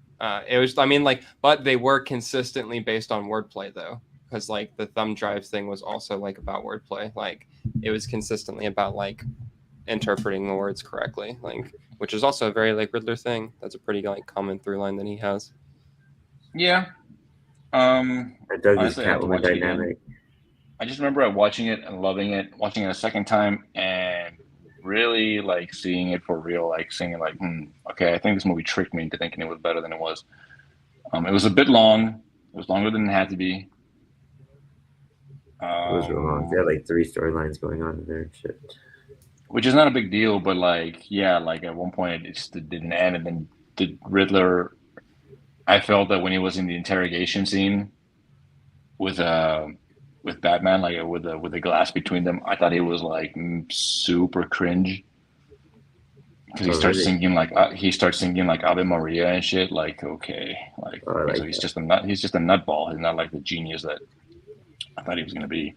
It was. I mean, like, but they were consistently based on wordplay though, because like the thumb drive thing was also like about wordplay. Like, it was consistently about like interpreting the words correctly, like, which is also a very like Riddler thing. That's a pretty like common through line that he has. Yeah. Doug's Honestly, I have to Catwoman watch it dynamic. again. I just remember watching it and loving it, watching it a second time, and really like seeing it for real, like seeing it like, okay, I think this movie tricked me into thinking it was better than it was. It was a bit long. It was longer than it had to be. It was real long. They had like 3 storylines going on in there and shit. Which is not a big deal, but like, yeah, like at one point it just didn't end, and then the Riddler. I felt that when he was in the interrogation scene with Batman, like with the glass between them, I thought he was like super cringe because he starts singing like Ave Maria and shit. Like, okay, like, so he's just a nutball. He's not like the genius that I thought he was gonna be.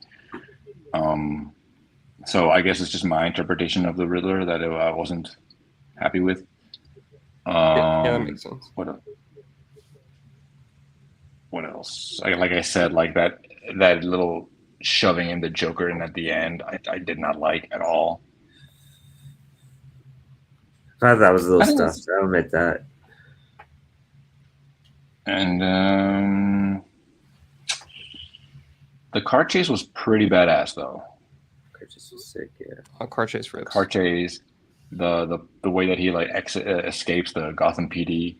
So I guess it's just my interpretation of the Riddler that I wasn't happy with. Yeah, that makes sense. What else? Like I said, like that little shoving in the Joker in at the end, I did not like at all. I thought that was a little stuff. I'll admit that. And the car chase was pretty badass, though. Car chase was sick, yeah. Car chase rips. Car chase, the way that he like escapes the Gotham PD.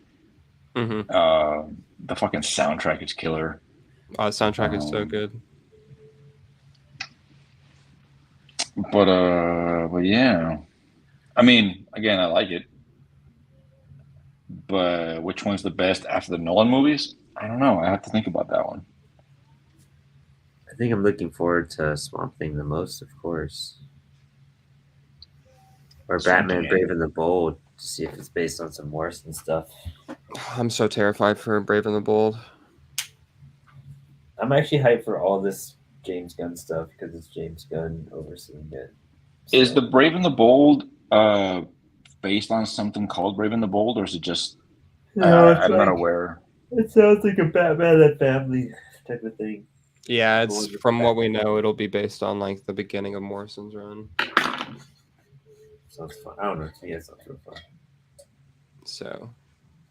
Mm-hmm. The fucking soundtrack is killer. Oh, the soundtrack is so good. But yeah, I mean, again, I like it. But which one's the best after the Nolan movies? I don't know. I have to think about that one. I think I'm looking forward to Swamp Thing the most, of course. Or Batman Brave and the Bold, to see if it's based on some Morrison stuff. I'm so terrified for Brave and the Bold. I'm actually hyped for all this James Gunn stuff because it's James Gunn overseeing it. So. Is the Brave and the Bold based on something called Brave and the Bold, or is it just? I'm not aware. It sounds like a Batman and Family type of thing. Yeah, it's from what we know, it'll be based on like the beginning of Morrison's run. Sounds fun. I don't know. Yeah, it sounds real fun. So,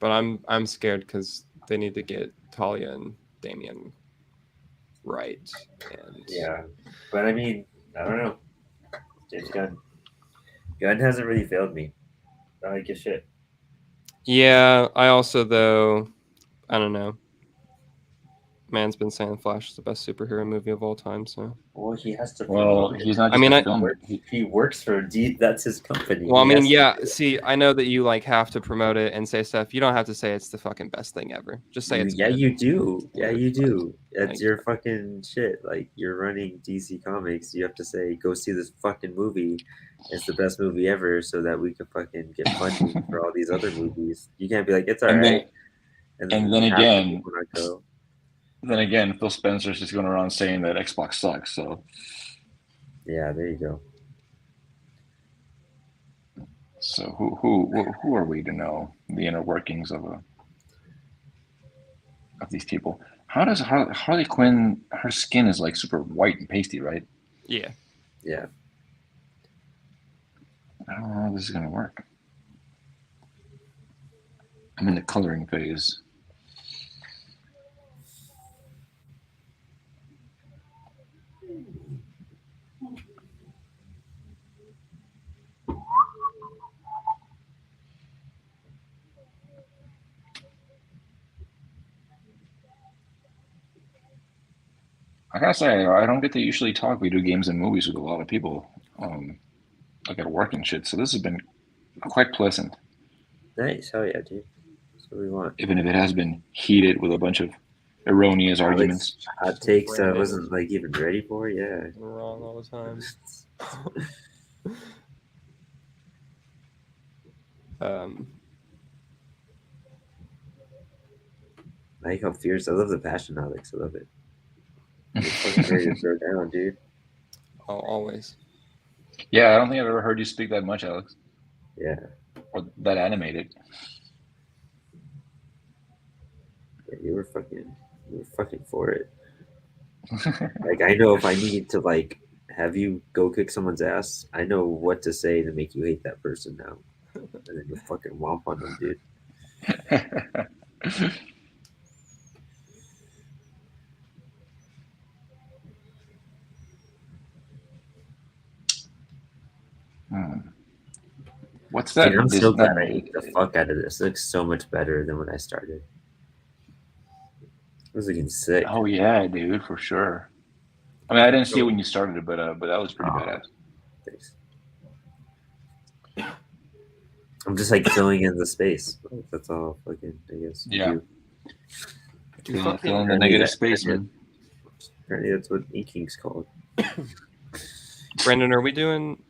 but I'm scared because they need to get Talia and Damian right. And yeah, but I mean, I don't know. James Gunn. Gunn hasn't really failed me. I like his shit. Yeah, I also though, I don't know. Man's been saying Flash is the best superhero movie of all time. So. Well, he has to. Well, promote it. he's not I just mean, a I- film. He works for D. That's his company. Well, I He mean, has to yeah. do it. See, I know that you like have to promote it and say stuff. You don't have to say it's the fucking best thing ever. Just say it's Yeah, good. you do. Yeah, you do. It's Like- your fucking shit. Like you're running DC Comics. You have to say, go see this fucking movie. It's the best movie ever, so that we can fucking get funding for all these other movies. You can't be like, it's all And right. then half the again- people not go. Then again, Phil Spencer's just going around saying that Xbox sucks. So Yeah, there you go. who are we to know the inner workings of these people? How does Harley Quinn? Her skin is like super white and pasty, right? Yeah. Yeah. I don't know how this is going to work. I'm in the coloring phase. I gotta say, I don't get to usually talk video games and movies with a lot of people, like at work and shit. So this has been quite pleasant, Nice. Hell yeah, dude. That's what we want. even if it has been heated with a bunch of erroneous arguments. Hot takes I Brandon. wasn't like even ready for. Yeah. We're wrong all the time. I like how fierce. I love the passion, Alex. I love it. You're fucking ready to throw down, dude. Oh, always. Yeah, I don't think I've ever heard you speak that much, Alex, Yeah. or that animated. Yeah, you were fucking for it. Like I know if I need to like have you go kick someone's ass, I know what to say to make you hate that person now. And then you fucking womp on them, dude. What's that? Dude, I'm so glad I that- ate the fuck out of this. It looks so much better than when I started. It was looking sick. Oh yeah, dude, for sure. I mean, I didn't see it when you started it, but that was pretty Oh. badass. Thanks. I'm just like filling in the space. That's all fucking I guess. you Yeah. do. You fucking- Filling the I need negative that. space, man. Apparently that's what inking's called. Brandon, are we doing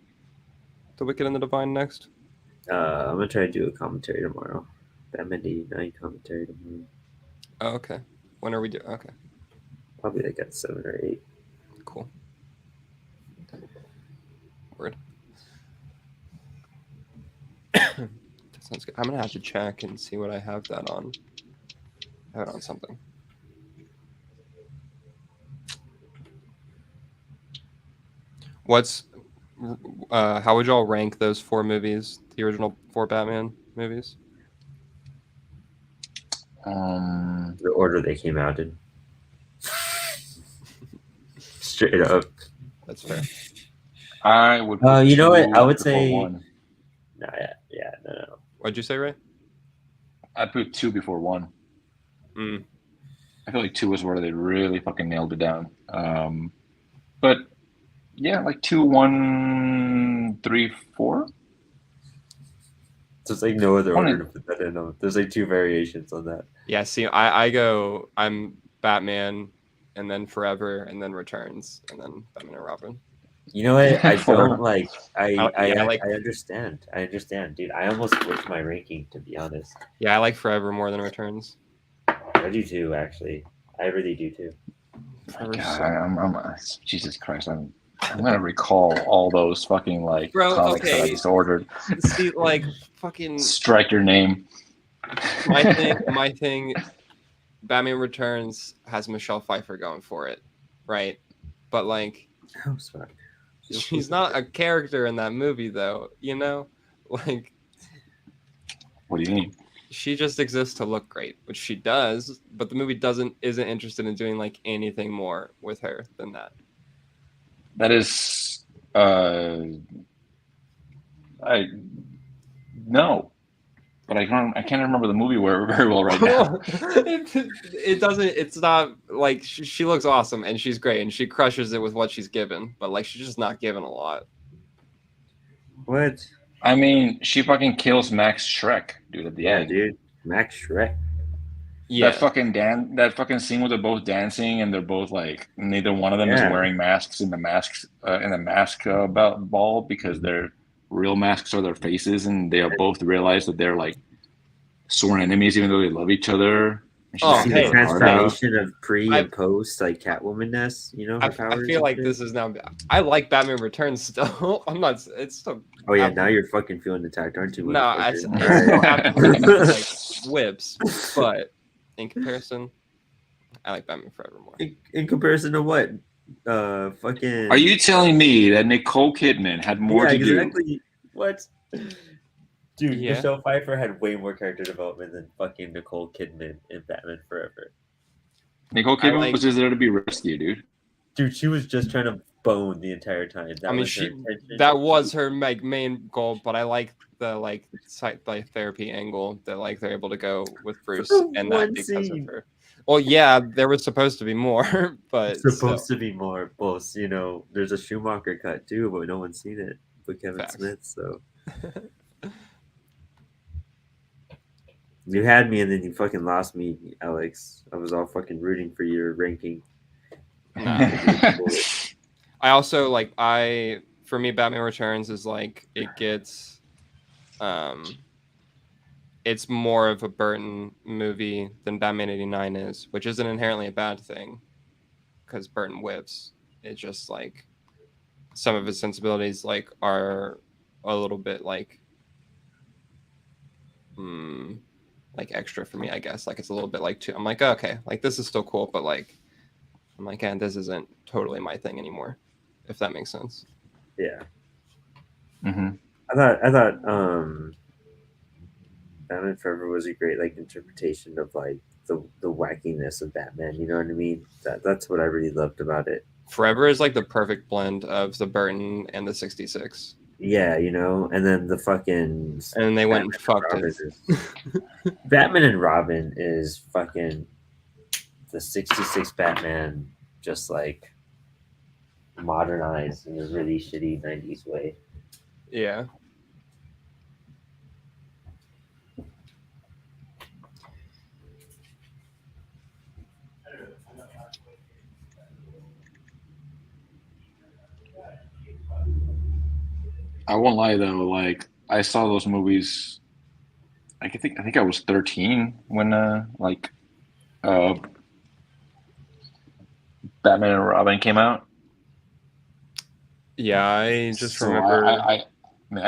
The Wicked and the Divine next? I'm gonna try to do a commentary tomorrow. Batman 89 commentary tomorrow. Oh, okay. When are we doing? Okay, Probably like at 7 or 8. cool. Word. That sounds good. I'm gonna have to check and see what I have that on. I have it on something. What's how would y'all rank those 4 movies? The original 4 Batman movies? The order they came out in. Straight up. That's fair. I would. You know what? I would before say- one. No, no. What'd you say, Ray? I'd put 2 before 1. Mm. I feel like 2 was where they really fucking nailed it down. But yeah, like 2, 1, 3, 4. There's like no other One order is- to put that in. There's like 2 variations on that. Yeah, see, I'm Batman, and then Forever, and then Returns, and then Batman and Robin. You know what? I For- don't like. I like- understand. I understand, dude. I almost switched my ranking to be honest. Yeah, I like Forever more than Returns. I do too, actually. I really do too. Forever's God, so- I'm Jesus Christ. I'm gonna recall all those fucking like Bro, comics that I okay. just ordered. See, like fucking Strike your name. my thing. Batman Returns has Michelle Pfeiffer going for it, right? But like, Oh, sorry. she's not a character in that movie, though. You know, like What do you mean? she just exists to look great, which she does. But the movie isn't interested in doing like anything more with her than that. That is, no. but I can't remember the movie very well right now. It doesn't. It's not like she looks awesome and she's great and she crushes it with what she's given, but like she's just not given a lot. What? I mean, she fucking kills Max Shrek, dude, at the Yeah, end. dude. Max Shrek. Yeah, That fucking scene where they're both dancing and they're both like neither one of them is Yeah. wearing masks in the mask ball because their real masks are their faces, and they both realize that they're like sworn enemies even though they love each other. And she's Oh, You see hey, the transformation of pre and post, like Catwoman-ness, you know, her powers. I feel and like shit. this is now. I like Batman Returns still. I'm not. It's still. Oh yeah, now you're fucking feeling attacked, aren't you? No, I motherfucker? still absolutely like whips, but in comparison, I like Batman Forever more. In comparison to what? Fucking. Are you telling me that Nicole Kidman had more Yeah, to do? exactly. What? Dude, Yeah. Michelle Pfeiffer had way more character development than fucking Nicole Kidman in Batman Forever. Nicole Kidman was just there to be rescued, dude. Dude, she was just trying to bone the entire time. I mean, that was her main goal, but I like the therapy angle that like they're able to go with Bruce, and that because of her. Well, yeah, there was supposed to be more, but to be more. Both, you know, there's a Schumacher cut too, but no one's seen it. But Kevin Smith, so. You had me and then you fucking lost me, Alex. I was all fucking rooting for your ranking. I also for me, Batman Returns is like it gets it's more of a Burton movie than Batman 89 is, which isn't inherently a bad thing because Burton whips. It's just like some of his sensibilities like are a little bit like extra for me, I guess. Like it's a little bit like too. I'm like, okay, like this is still cool, but like I'm like, and this isn't totally my thing anymore, if that makes sense. Yeah. Mm-hmm. I thought Batman Forever was a great like interpretation of like the wackiness of Batman. You know what I mean? That's what I really loved about it. Forever is like the perfect blend of the Burton and the 66. Yeah, you know, and then the fucking and they went and fucked it. Batman and Robin is fucking the 66 Batman, just like modernized in a really shitty 90s way. Yeah. I won't lie though, like I saw those movies. I think I was 13 when Batman and Robin came out. Yeah, I just remember. I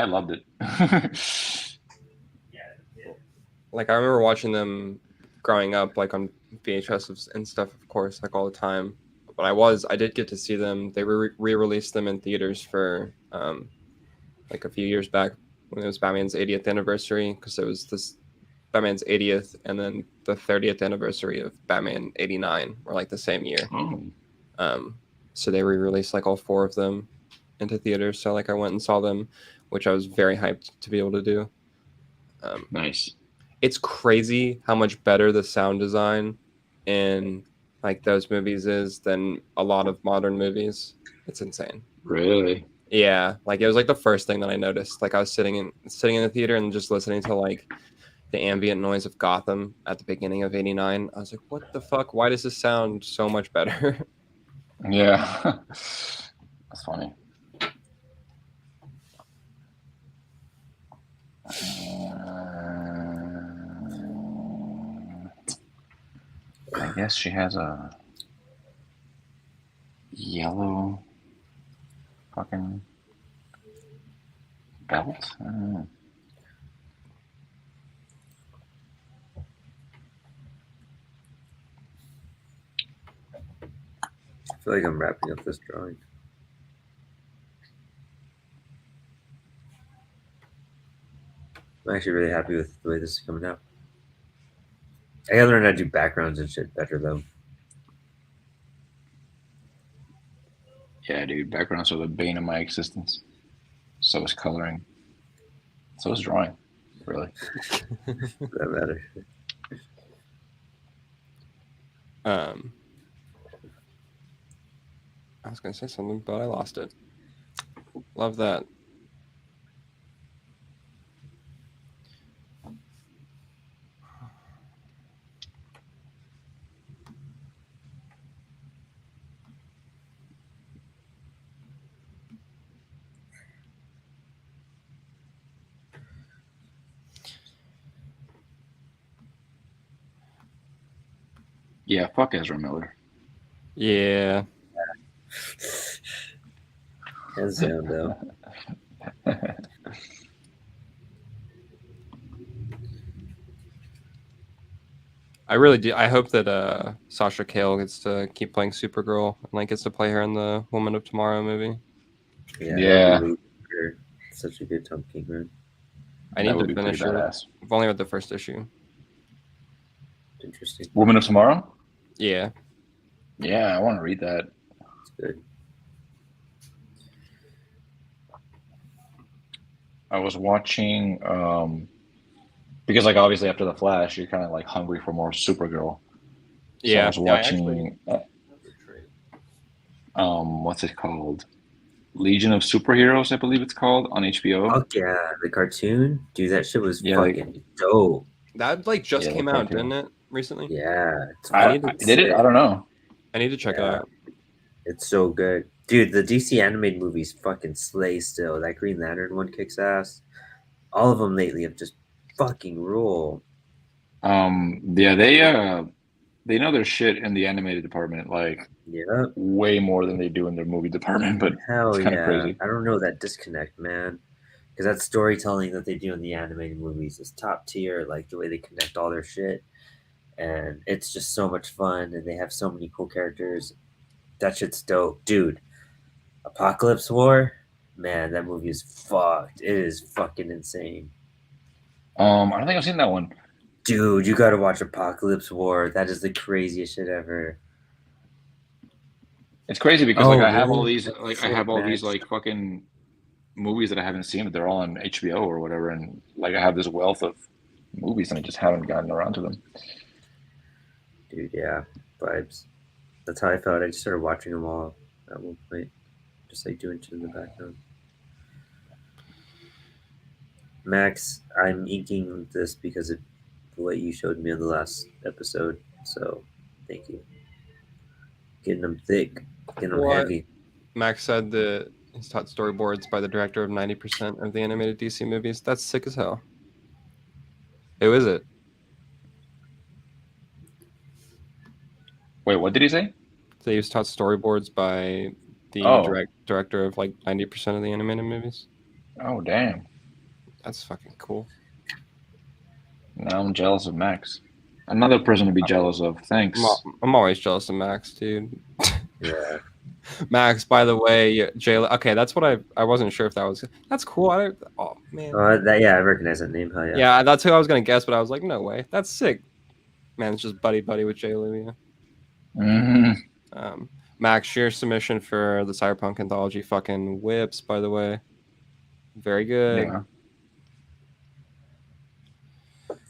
loved it. Like I remember watching them growing up, like on VHS and stuff, of course, like all the time. But I did get to see them. They re-released them in theaters for like a few years back when it was Batman's 80th anniversary, because it was this Batman's 80th and then the 30th anniversary of Batman 89 were like the same year. So they re-released like all four of them into theaters. So like I went and saw them, which I was very hyped to be able to do. Nice. It's crazy how much better the sound design in like those movies is than a lot of modern movies. It's insane. Really? Yeah, like it was like the first thing that I noticed. Like I was sitting in the theater and just listening to like the ambient noise of Gotham at the beginning of 89. I was like, what the fuck? Why does this sound so much better? Yeah. That's funny. I guess she has a yellow fucking belt. I don't know. I feel like I'm wrapping up this drawing. I'm actually really happy with the way this is coming out. I gotta learn how to do backgrounds and shit better though. Yeah, dude, backgrounds are the bane of my existence. So is coloring. So is drawing. Really? That matter. I was gonna say something, but I lost it. Love that. Yeah, fuck Ezra Miller. Yeah. Hands down, though. I really do. I hope that Sasha Cale gets to keep playing Supergirl and like gets to play her in the Woman of Tomorrow movie. Yeah. Yeah. That would be really good. Such a good Tom King run. I That need would to be pretty finish it. badass. I've only read the first issue. Interesting. Woman of Tomorrow? Yeah. Yeah, I want to read that. It's good. I was watching because like obviously after the Flash, you're kind of like hungry for more Supergirl. So I was watching what's it called? Legion of Superheroes, I believe it's called, on HBO. Fuck yeah, the cartoon, dude. That shit was Yeah, like- fucking dope. That like just Yeah, came the out, cartoon. didn't it? Recently. Yeah, it's I fucking did it? sick. I don't know. I need to check it Yeah. out. It's so good, dude. The DC animated movies fucking slay still. That Green Lantern one kicks ass. All of them lately have just fucking rule. Yeah, they know their shit in the animated department, like Yeah, way more than they do in their movie department, but hell it's kind of yeah. crazy. I don't know that disconnect, man. Because that storytelling that they do in the animated movies is top tier. Like the way they connect all their shit, and it's just so much fun. And they have so many cool characters. That shit's dope, dude. Apocalypse War, man, that movie is fucked. It is fucking insane. I don't think I've seen that one. Dude, you gotta watch Apocalypse War. That is the craziest shit ever. It's crazy because Oh, like I have all really? these That's like I sick, have all man. these like fucking movies that I haven't seen, but they're all on HBO or whatever, and like I have this wealth of movies and I just haven't gotten around to them. Dude, yeah, vibes. That's how I felt. I just started watching them all at one point, just like doing shit in the background. Max, I'm inking this because of what you showed me on the last episode. So, thank you. Getting them thick, getting them What? heavy. Max said that he's taught storyboards by the director of 90% of the animated DC movies. That's sick as hell. Who is it? Wait, what did he say? So he was taught storyboards by the Oh. director of like 90% of the animated movies. Oh damn. That's fucking cool. Now I'm jealous of Max. Another person to be jealous of. Thanks. I'm always jealous of Max, dude. Yeah. Max, by the way, Jay. Okay, that's what I wasn't sure if that was. That's cool. Oh man. Yeah, I recognize that name. Hell yeah. Yeah, that's who I was gonna guess, but I was like, no way. That's sick. Man, it's just buddy with Jay Lou. Mm-hmm. Max, your submission for the Cyberpunk anthology fucking whips. By the way, very good. Yeah.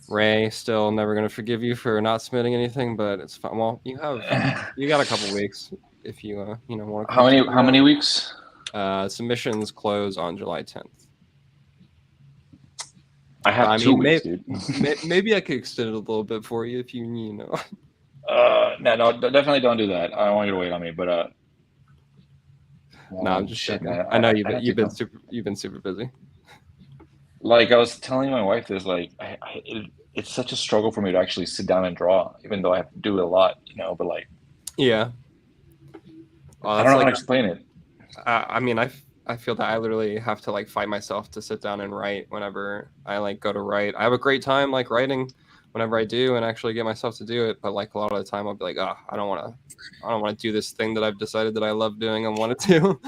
Ray, still never gonna forgive you for not submitting anything, but it's fine. Well, you got a couple weeks if you want to. How many weeks? Submissions close on July 10th. I have 2 weeks, dude. Maybe I could extend it a little bit for you if you know. No, definitely don't do that. I don't want you to wait on me, but No, I'm just shit, joking. man. I know you've been super busy. Like I was telling my wife this, like it's such a struggle for me to actually sit down and draw, even though I have to do it a lot, but like Yeah. I don't know how to explain it. I mean, I feel that I literally have to like fight myself to sit down and write whenever I like go to write. I have a great time like writing whenever I do and actually get myself to do it, but like a lot of the time I'll be like, oh, I don't want to do this thing that I've decided that I love doing and want to do.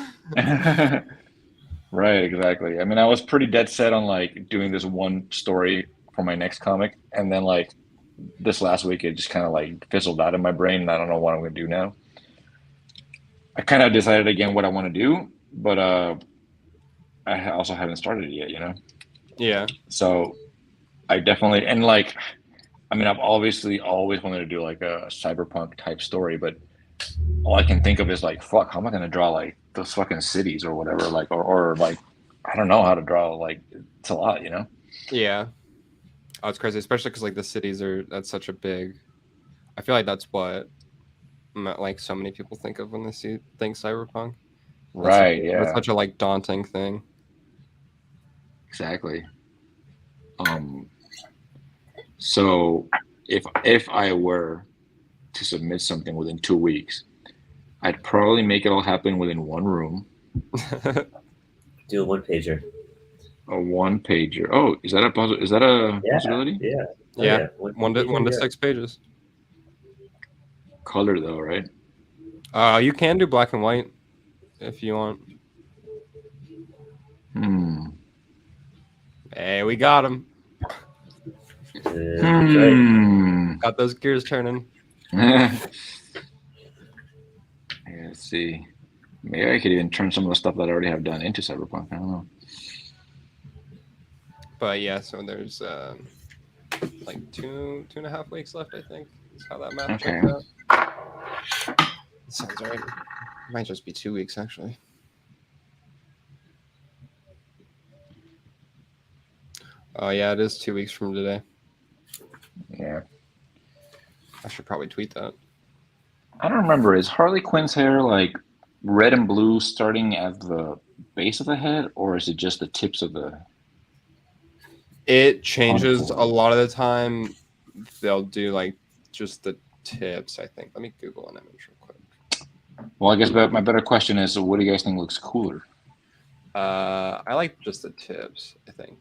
Right, exactly. I mean, I was pretty dead set on like doing this one story for my next comic, and then like this last week it just kind of like fizzled out in my brain, and I don't know what I'm gonna do now. I kind of decided again what I want to do, but I also haven't started it yet, Yeah. So I definitely and like I mean I've obviously always wanted to do like a cyberpunk type story, but all I can think of is like fuck, how am I gonna draw like those fucking cities or whatever, like or like I don't know how to draw like it's a lot, you know? Yeah. Oh, it's crazy, especially because like the cities are that's such a big. I feel like that's what like so many people think of when they think cyberpunk. Right, That's yeah, such a like daunting thing. exactly. Um so if I were to submit something within 2 weeks, I'd probably make it all happen within one room. Do a one pager. A one pager. Oh, is that a is that a Yeah, possibility? yeah, oh, Yeah, yeah. one to Yeah. 6 pages. Color though, right? You can do black and white if you want. Hmm. Hey, we got him. That's right. Got those gears turning. Let's see. Maybe I could even turn some of the stuff that I already have done into Cyberpunk. I don't know. But yeah, so there's like 2.5 weeks left, I think. Is how that math Okay. checks out. Sounds right. Might just be 2 weeks actually. Oh yeah, it is 2 weeks from today. Yeah. I should probably tweet that. I don't remember. Is Harley Quinn's hair like red and blue starting at the base of the head, or is it just the tips of the It changes contour? a lot of the time. They'll do like just the tips, I think. Let me Google an image real quick. Well, I guess my better question is, what do you guys think looks cooler? I like just the tips, I think.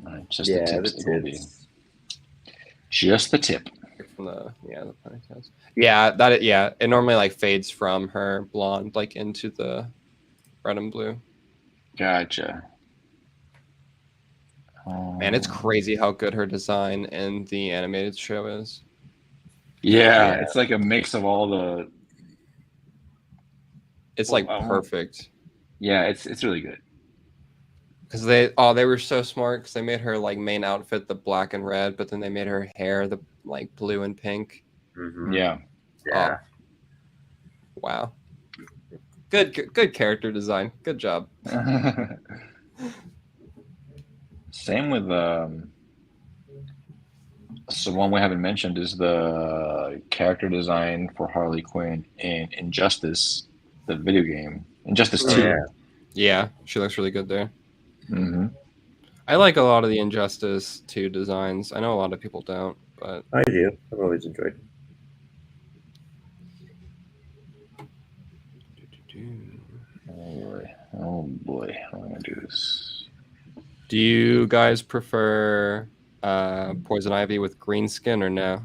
All right, just Yeah, the tips. the It will be tips. just the tip. From the ponytails. Yeah, it normally like fades from her blonde like into the red and blue. Gotcha. Man, it's crazy how good her design in the animated show is. Yeah, Yeah. it's like a mix of all the. It's Well, like perfect. Yeah, it's really good. Because they were so smart because they made her like main outfit the black and red, but then they made her hair the like blue and pink. Mm-hmm. Yeah. Yeah. Wow. Good character design. Good job. Same with so one we haven't mentioned is the character design for Harley Quinn in Injustice, the video game. Injustice Oh, 2. yeah. Yeah, she looks really good there. Mm-hmm. I like a lot of the Injustice 2 designs. I know a lot of people don't, but I do. I've always enjoyed it. Oh boy, how am I gonna do this? do you guys prefer Poison Ivy with green skin or no?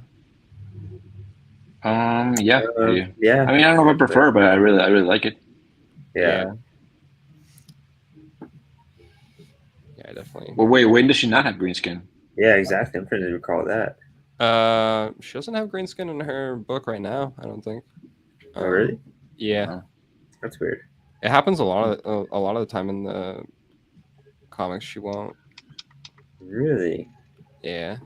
Yeah, I do. Yeah. I mean, I don't know if I prefer, but I really like it. Yeah. Yeah, definitely. Well, wait, when does she not have green skin? Yeah, exactly. I'm trying to recall that. She doesn't have green skin in her book right now, I don't think. Oh, really? Yeah. That's weird. It happens a lot of the time in the comics. She won't. Really? Yeah.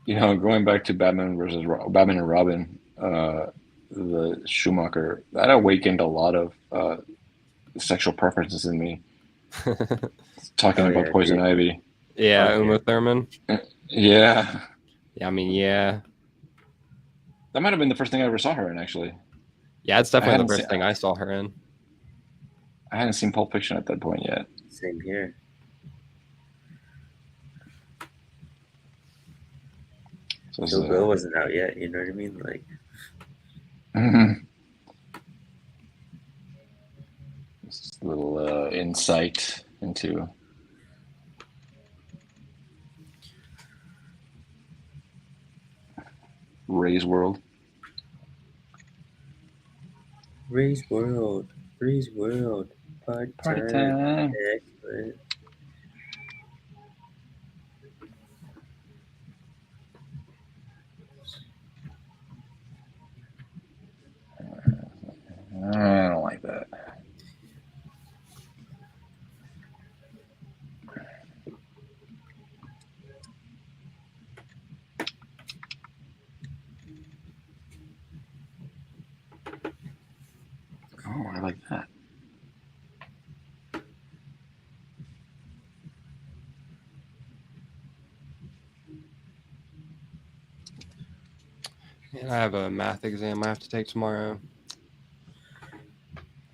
You know, going back to Batman and Robin, the Schumacher, that awakened a lot of sexual preferences in me. Talking Oh, about yeah, Poison dude. Ivy. Yeah, Okay. Uma Thurman. Yeah, Yeah, I mean, yeah. that might have been the first thing I ever saw her in. Actually, Yeah, it's I definitely hadn't the first seen thing I saw her in. I hadn't seen Pulp Fiction at that point yet. Same here. So Kill Bill wasn't out yet. You know what I mean? Like, just a little insight into Ray's world. Ray's World. Ray's World. Party time. Excellent. I don't like that. Oh, I like that. And I have a math exam I have to take tomorrow.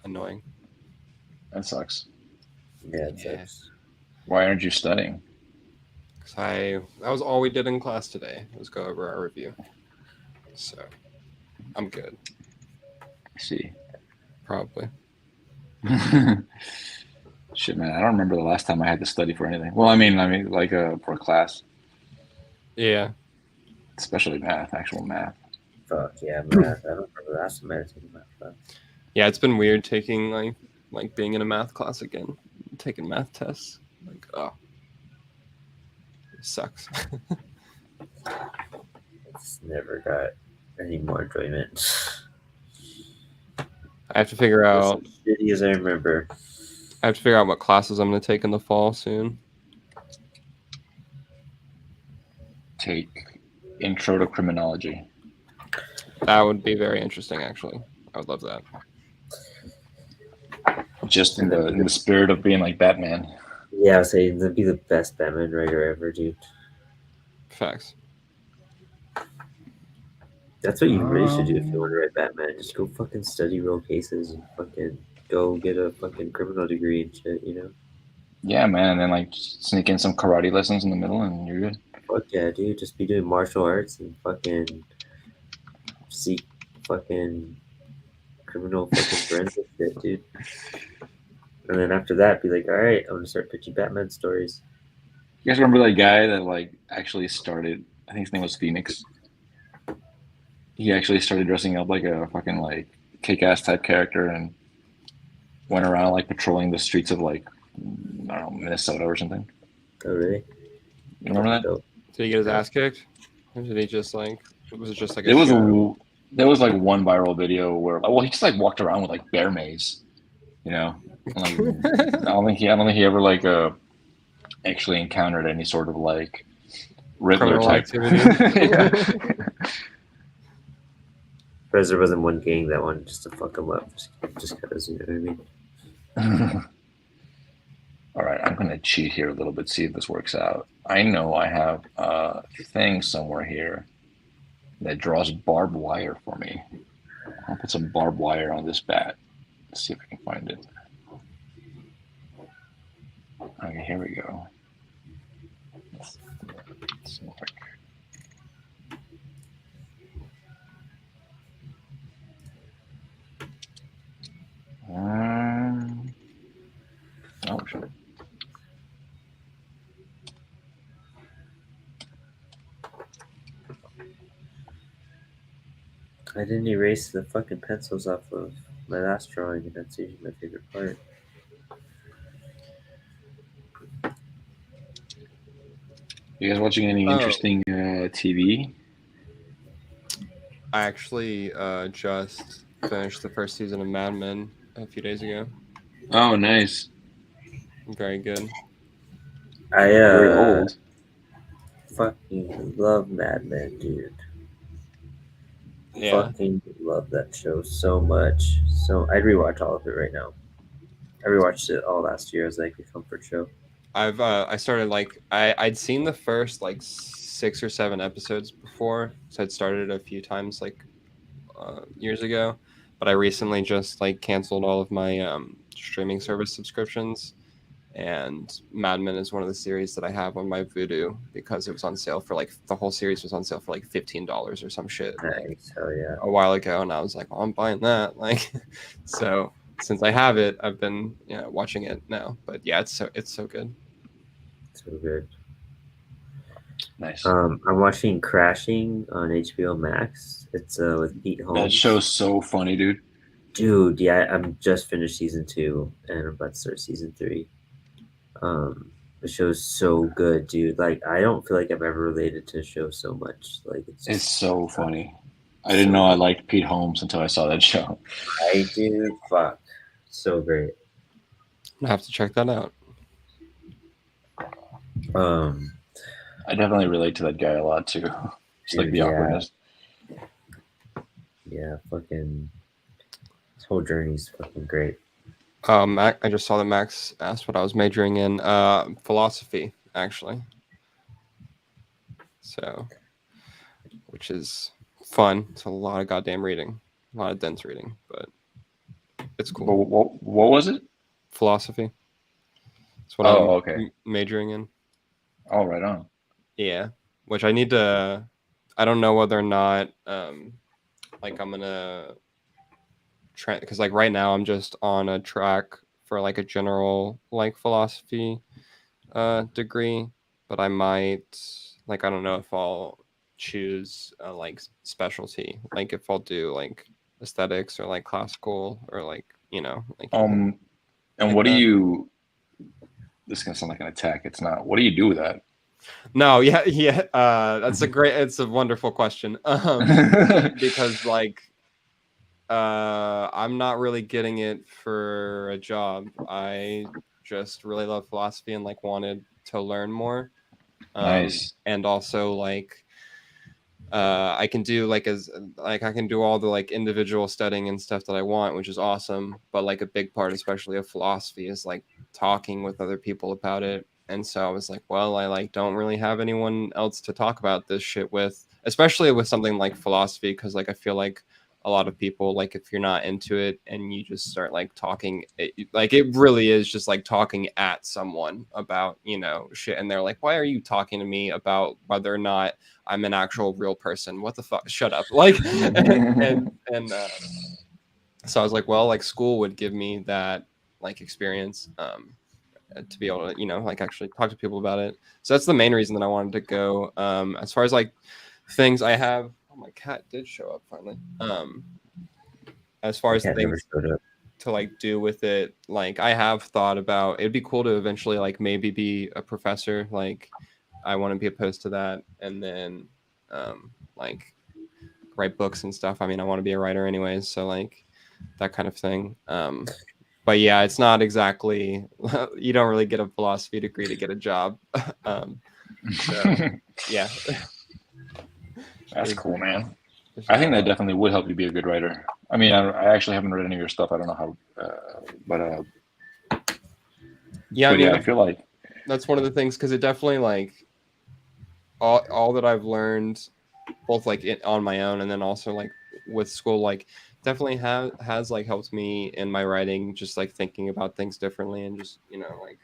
Annoying. That sucks. Yeah, it Yeah. sucks. Why aren't you studying? Because that was all we did in class today, was go over our review. So I'm good. I see. Probably. Shit, man, I don't remember the last time I had to study for anything. Well, I mean, like for a class, Yeah. especially math, actual math. Fuck yeah, math. I don't remember the last time I had to take a math class. Yeah, it's been weird taking like being in a math class again, taking math tests. Like, oh, it sucks. It's never got any more enjoyment. I have to figure out. As shitty as I remember. I have to figure out what classes I'm going to take in the fall soon. Take Intro to Criminology. That would be very interesting, actually. I would love that. Just in the spirit of being like Batman. Yeah, I was saying that'd be the best Batman writer ever, dude. Facts. That's what you really should do if you want to write Batman. Just go fucking study real cases and fucking go get a fucking criminal degree and shit, you know? Yeah, man, and then like sneak in some karate lessons in the middle, and you're good. Fuck yeah, dude. Just be doing martial arts and fucking seek fucking criminal fucking forensic shit, dude. And then after that, be like, all right, I'm gonna start pitching Batman stories. You guys remember that guy that like actually started? I think his name was Phoenix. He actually started dressing up like a fucking like kick-ass type character and went around like patrolling the streets of like I don't know, Minnesota or something. Oh really? You remember that? Dope. Did he get his ass kicked? Or did he just like? Was it just like? There was like one viral video where he just like walked around with like bear mace, you know. Like, I don't think he ever like actually encountered any sort of like Riddler criminal type activity. Yeah. Because there wasn't one gang that wanted just to fuck him up, just because, you know what I mean? All right, I'm gonna cheat here a little bit, see if this works out. I know I have a thing somewhere here that draws barbed wire for me. I'll put some barbed wire on this bat. Let's see if I can find it. Okay, here we go. Let's see if I can. Oh, sure. I didn't erase the fucking pencils off of my last drawing, and that's usually my favorite part. You guys watching any interesting TV? I actually just finished the first season of Mad Men a few days ago. Oh, nice. Very good. I Very old. fucking love Mad Men, dude. Yeah. Fucking love that show so much. So I'd rewatch all of it right now. I rewatched it all last year as like a comfort show. I started like I'd seen the first like 6 or 7 episodes before, so I'd started a few times like years ago, but I recently just like canceled all of my streaming service subscriptions, and Mad Men is one of the series that I have on my Vudu because it was on sale for like the whole series was on sale for like $15 or some shit Nice, hell yeah. a while ago, and I was like, oh, I'm buying that. Like, so since I have it, I've been watching it now. But yeah, it's so good. So good. Nice. I'm watching Crashing on HBO Max. It's with Pete Holmes. That show's so funny, dude. Dude, yeah, I'm just finished season 2 and I'm about to start season 3. The show's so good, dude. Like, I don't feel like I've ever related to a show so much. Like, It's so funny. I didn't know I liked Pete Holmes until I saw that show. I do. Fuck, so great. I have to check that out. I definitely relate to that guy a lot too. Just like the awkwardness. Yeah, fucking. This whole journey's fucking great. I just saw that Max asked what I was majoring in. Philosophy, actually. So, which is fun. It's a lot of goddamn reading, a lot of dense reading, but it's cool. What was it? Philosophy. That's what I'm okay. majoring in. Oh, right on. Yeah, which I need to. I don't know whether or not, like I'm gonna try, because like right now I'm just on a track for like a general like philosophy degree, but I might, like, I don't know if I'll choose like specialty, like if I'll do like aesthetics or like classical or like, you know, like And like what do that. you? This is gonna sound like an attack. It's not. What do you do with that? No, yeah, that's it's a wonderful question. Because like I'm not really getting it for a job. I just really love philosophy and like wanted to learn more. Nice. And also like I can do like I can do all the like individual studying and stuff that I want, which is awesome. But like a big part, especially of philosophy, is like talking with other people about it. And so I was like, well, I like don't really have anyone else to talk about this shit with, especially with something like philosophy, because like I feel like a lot of people, like if you're not into it and you just start like talking, like it really is just like talking at someone about, you know, shit, and they're like, why are you talking to me about whether or not I'm an actual real person? What the fuck? Shut up. Like, and so I was like, well, like school would give me that like experience to be able to, you know, like actually talk to people about it. So that's the main reason that I wanted to go. As far as like things I have, oh, my cat did show up finally. As far as things to like do with it, like I have thought about, it'd be cool to eventually like maybe be a professor. Like I want to be opposed to that, and then like write books and stuff. I mean, I want to be a writer anyways, so like that kind of thing. But yeah, it's not exactly, you don't really get a philosophy degree to get a job. So yeah. That's cool, man. I think that definitely would help you be a good writer. I mean, I actually haven't read any of your stuff. I don't know how, yeah, but I mean, I feel like that's one of the things, because it definitely like all that I've learned, both like on my own and then also like with school, like definitely has like helped me in my writing, just like thinking about things differently and just, you know, like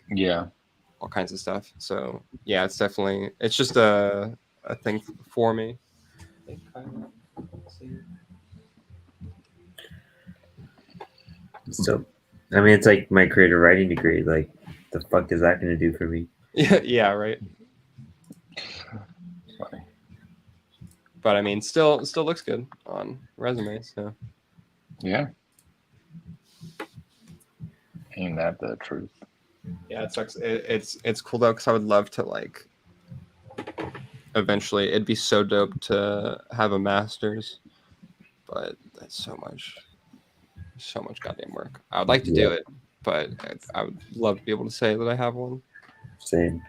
all kinds of stuff. So yeah, it's definitely, it's just a thing for me. So, I mean, it's like my creative writing degree. Like, the fuck is that going to do for me? Yeah, right. Funny. But I mean, still looks good on resume. So yeah, ain't that the truth? Yeah, it sucks. It's cool though, because I would love to like eventually. It'd be so dope to have a master's, but that's so much goddamn work. I would like to do it, but I would love to be able to say that I have one. Same.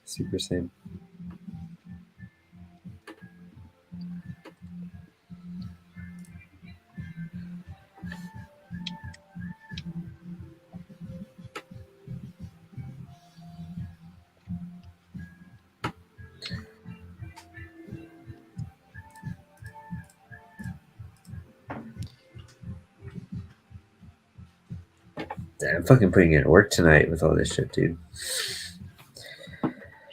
Super same. I'm fucking putting in work tonight with all this shit, dude.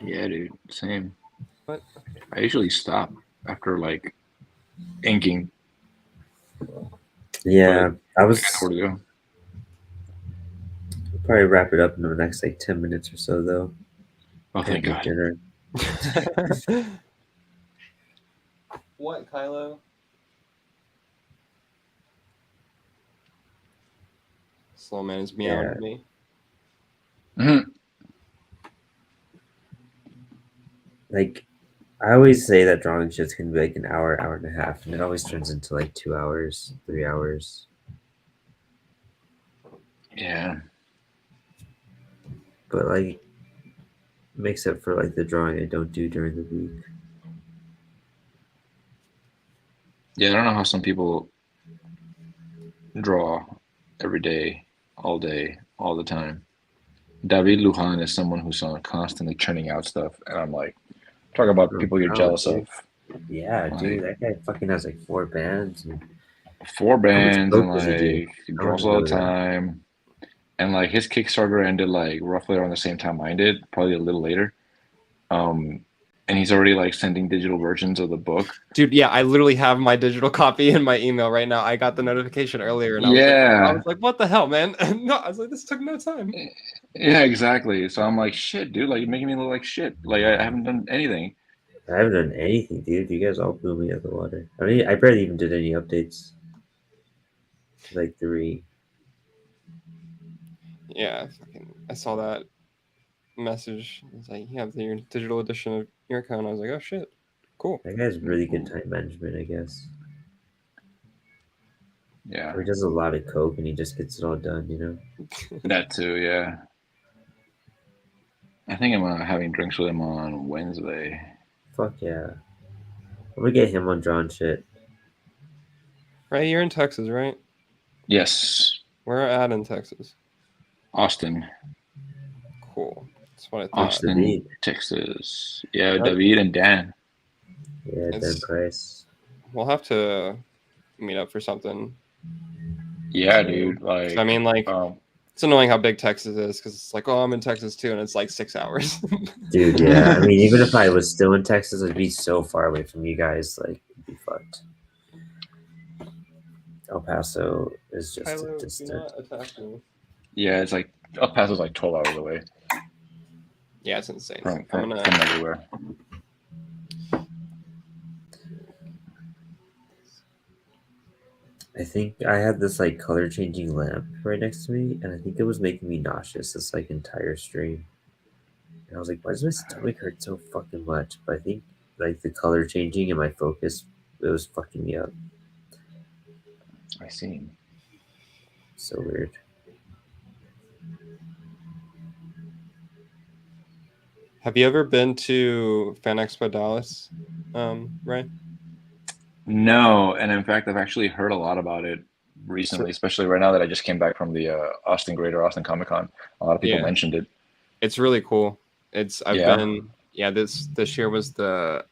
Yeah, dude. Same. What? I usually stop after like inking. Yeah, I was where to go. I'll probably wrap it up in the next like 10 minutes or so, though. Oh, thank God. Dinner. What, Kylo? Slow man is meowing at me. Mm-hmm. Like, I always say that drawing shits can be like an hour, hour and a half, and it always turns into like 2 hours, 3 hours. Yeah. But like, makes up for like the drawing I don't do during the week. Yeah, I don't know how some people draw every day, all the time. David Lujan is someone who's constantly churning out stuff, and I'm like, talk about people you're jealous dude. of. Yeah, Like, dude, that guy fucking has like 4 bands. And 4 how much bands, and coke does he do? like he I want draws to all know the that. time. And like his Kickstarter ended like roughly around the same time mine did, probably a little later. And he's already like sending digital versions of the book. Dude, yeah, I literally have my digital copy in my email right now. I got the notification earlier, and I Yeah, was like, what the hell, man? No, I was like, this took no time. yeah, exactly. So I'm like, shit, dude, like you're making me look like shit. Like I haven't done anything. I haven't done anything, dude. You guys all blew me out of the water. I mean, I barely even did any updates. Like 3. Yeah, I saw that message. It's like, you have your digital edition of your account. I was like, oh shit, cool. That guy's really good time management, I guess. Yeah, Or he does a lot of coke and he just gets it all done, you know? that too. Yeah, I think I'm having drinks with him on Wednesday. Fuck yeah. I'm gonna get him on Drawn shit. Right, you're in Texas, right? Yes, Where at in Texas? Austin, Cool. That's what I thought. Austin, David. Texas. Yeah, Yep. David and Dan. Yeah, Dan Price. We'll have to meet up for something. Yeah, dude. Like, I mean, like, it's annoying how big Texas is because it's like, oh, I'm in Texas too, and it's like 6 hours. Dude, yeah. I mean, even if I was still in Texas, I'd be so far away from you guys. Like, it'd be fucked. El Paso is just Tyler, a do distant. not attack me. yeah, it's like El Paso's like 12 hours away Yeah, it's insane. from everywhere. I think I had this like color changing lamp right next to me, and I think it was making me nauseous this like entire stream. And I was like, why does my stomach hurt so fucking much? But I think like the color changing and my focus, it was fucking me up. I see. So weird. Have you ever been to Fan Expo Dallas, Ray? No, and in fact, I've actually heard a lot about it recently, especially right now that I just came back from the Greater Austin Comic Con. A lot of people mentioned it. It's really cool. This year was the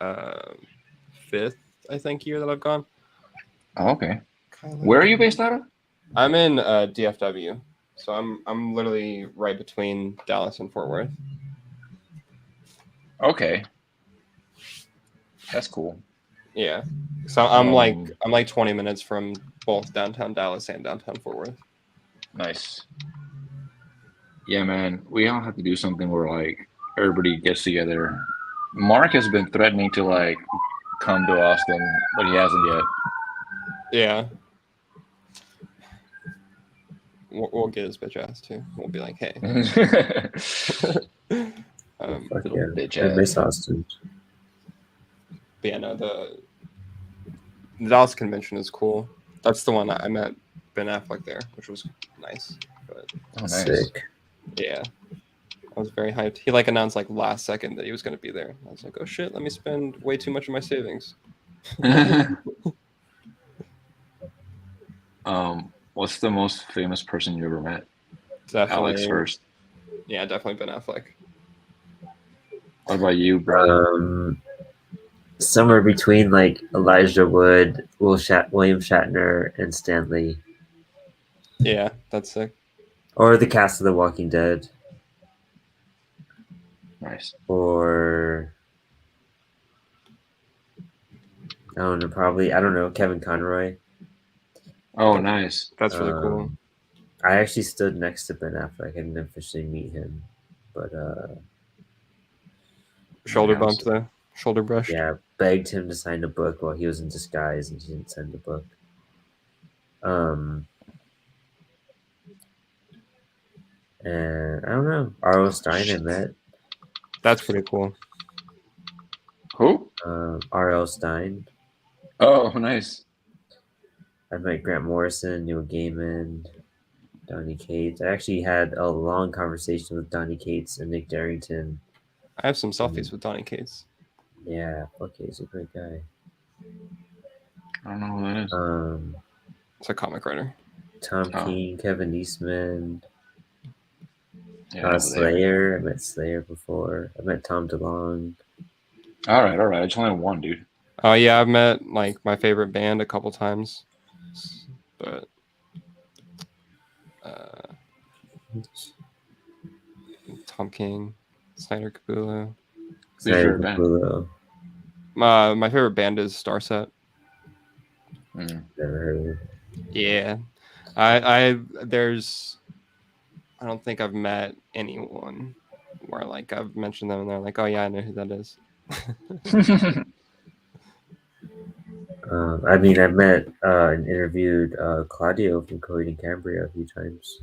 5th, I think, year that I've gone. Oh, okay. Where are you based out of? I'm in DFW, so I'm literally right between Dallas and Fort Worth. Okay, that's cool. Yeah, so I'm like 20 minutes from both downtown Dallas and downtown Fort Worth. Nice. Yeah, man, we all have to do something where like everybody gets together. Mark has been threatening to like come to Austin, but he hasn't yet. Yeah. We'll get his bitch ass too. We'll be like, hey. Bitch I ass. miss Austin. But yeah, no, the Dallas convention is cool. That's the one I met Ben Affleck there, which was nice. But nice. Sick. Yeah, I was very hyped. He like announced like last second that he was going to be there. I was like, oh shit, let me spend way too much of my savings. What's the most famous person you ever met? Definitely. Alex first. Yeah, definitely Ben Affleck. What about you, bro? Somewhere between like Elijah Wood, William Shatner, and Stan Lee. Yeah, that's sick. Or the cast of The Walking Dead. Nice. Or I don't know, Kevin Conroy. Oh, nice. That's really cool. I actually stood next to Ben Affleck. I didn't officially meet him, but shoulder bumped though. Shoulder brush. Yeah, begged him to sign a book while he was in disguise, and he didn't send the book. And I don't know. R.L. Stein I met. That's pretty cool. Who? R.L. Stein. Oh, nice. I met Grant Morrison, Neil Gaiman, Donny Cates. I actually had a long conversation with Donny Cates and Nick Darrington. I have some selfies with Donny Cates. Yeah, fuck yeah, he's a great guy. I don't know who that is. It's a comic writer. Tom Oh. King, Kevin Eastman, Yeah, over there. Slayer. I met Slayer before. I met Tom DeLonge. All right. I just only have one, dude. Oh yeah, I've met like my favorite band a couple times, but Tom King, Snyder Capullo. Who's your Snyder band? Capullo. My favorite band is Starset. Mm. Never heard of it. Yeah, there's I don't think I've met anyone where like I've mentioned them and they're like, oh yeah, I know who that is. I mean, I've met and interviewed Claudio from Coheed and Cambria a few times.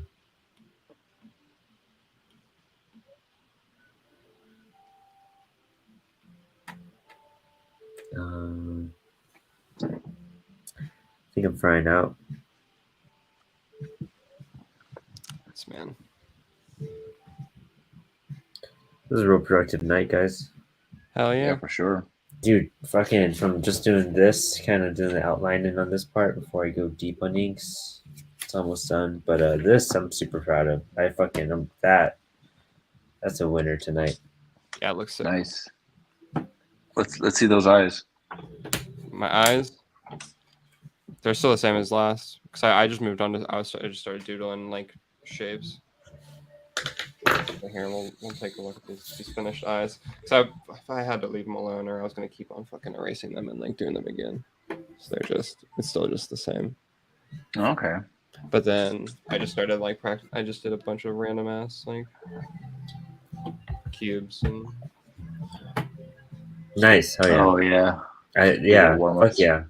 I think I'm frying out. Yes, man. This is a real productive night, guys. Hell Yeah, yeah. for sure. Dude, fucking from just doing this, kind of doing the outlining on this part before I go deep on inks. It's almost done, but this I'm super proud of. That's a winner tonight. Yeah, it looks sick. Nice. Let's see those eyes. My eyes, they're still the same as last because I just moved on to I just started doodling like shapes. Here, we'll take a look at these finished eyes. So if I had to leave them alone, or I was gonna keep on fucking erasing them and like doing them again. So it's still just the same. Okay. But then I just started like I just did a bunch of random ass like cubes and. Nice. Oh yeah. Oh yeah. Yeah. warm-ups. Fuck yeah.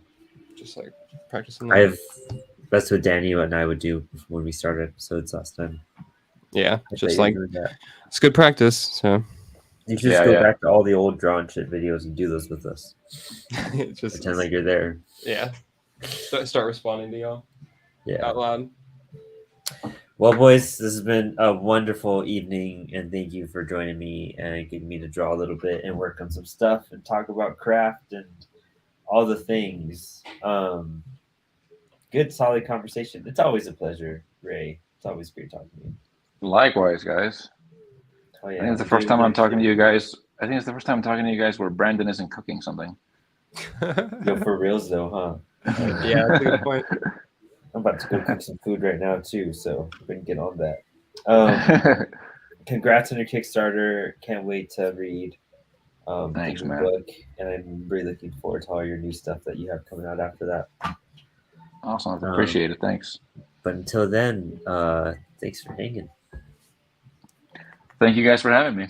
Just like practicing that. That's what Danny and I would do when we started episodes last time. Yeah, I just bet like you doing that. it's good practice. So You should Yeah, just go yeah. back to all the old drawn shit videos and do those with us. just Pretend like you're there. yeah. Start responding to y'all Yeah. out loud. Well, boys, this has been a wonderful evening, and thank you for joining me and getting me to draw a little bit and work on some stuff and talk about craft and all the things. Good, solid conversation. It's always a pleasure, Ray. It's always great talking to you. Likewise, guys. Oh yeah, I think it's the first time I'm talking to you guys. I think it's the first time I'm talking to you guys where Brandon isn't cooking something. Yo, for reals though, huh? Yeah, that's a good point. I'm about to go cook some food right now too, so we're gonna get on that. Congrats on your Kickstarter! Can't wait to read Thanks, the new man. book, and I'm really looking forward to all your new stuff that you have coming out after that. Awesome. Appreciate it. Thanks. But until then, thanks for hanging. Thank you guys for having me.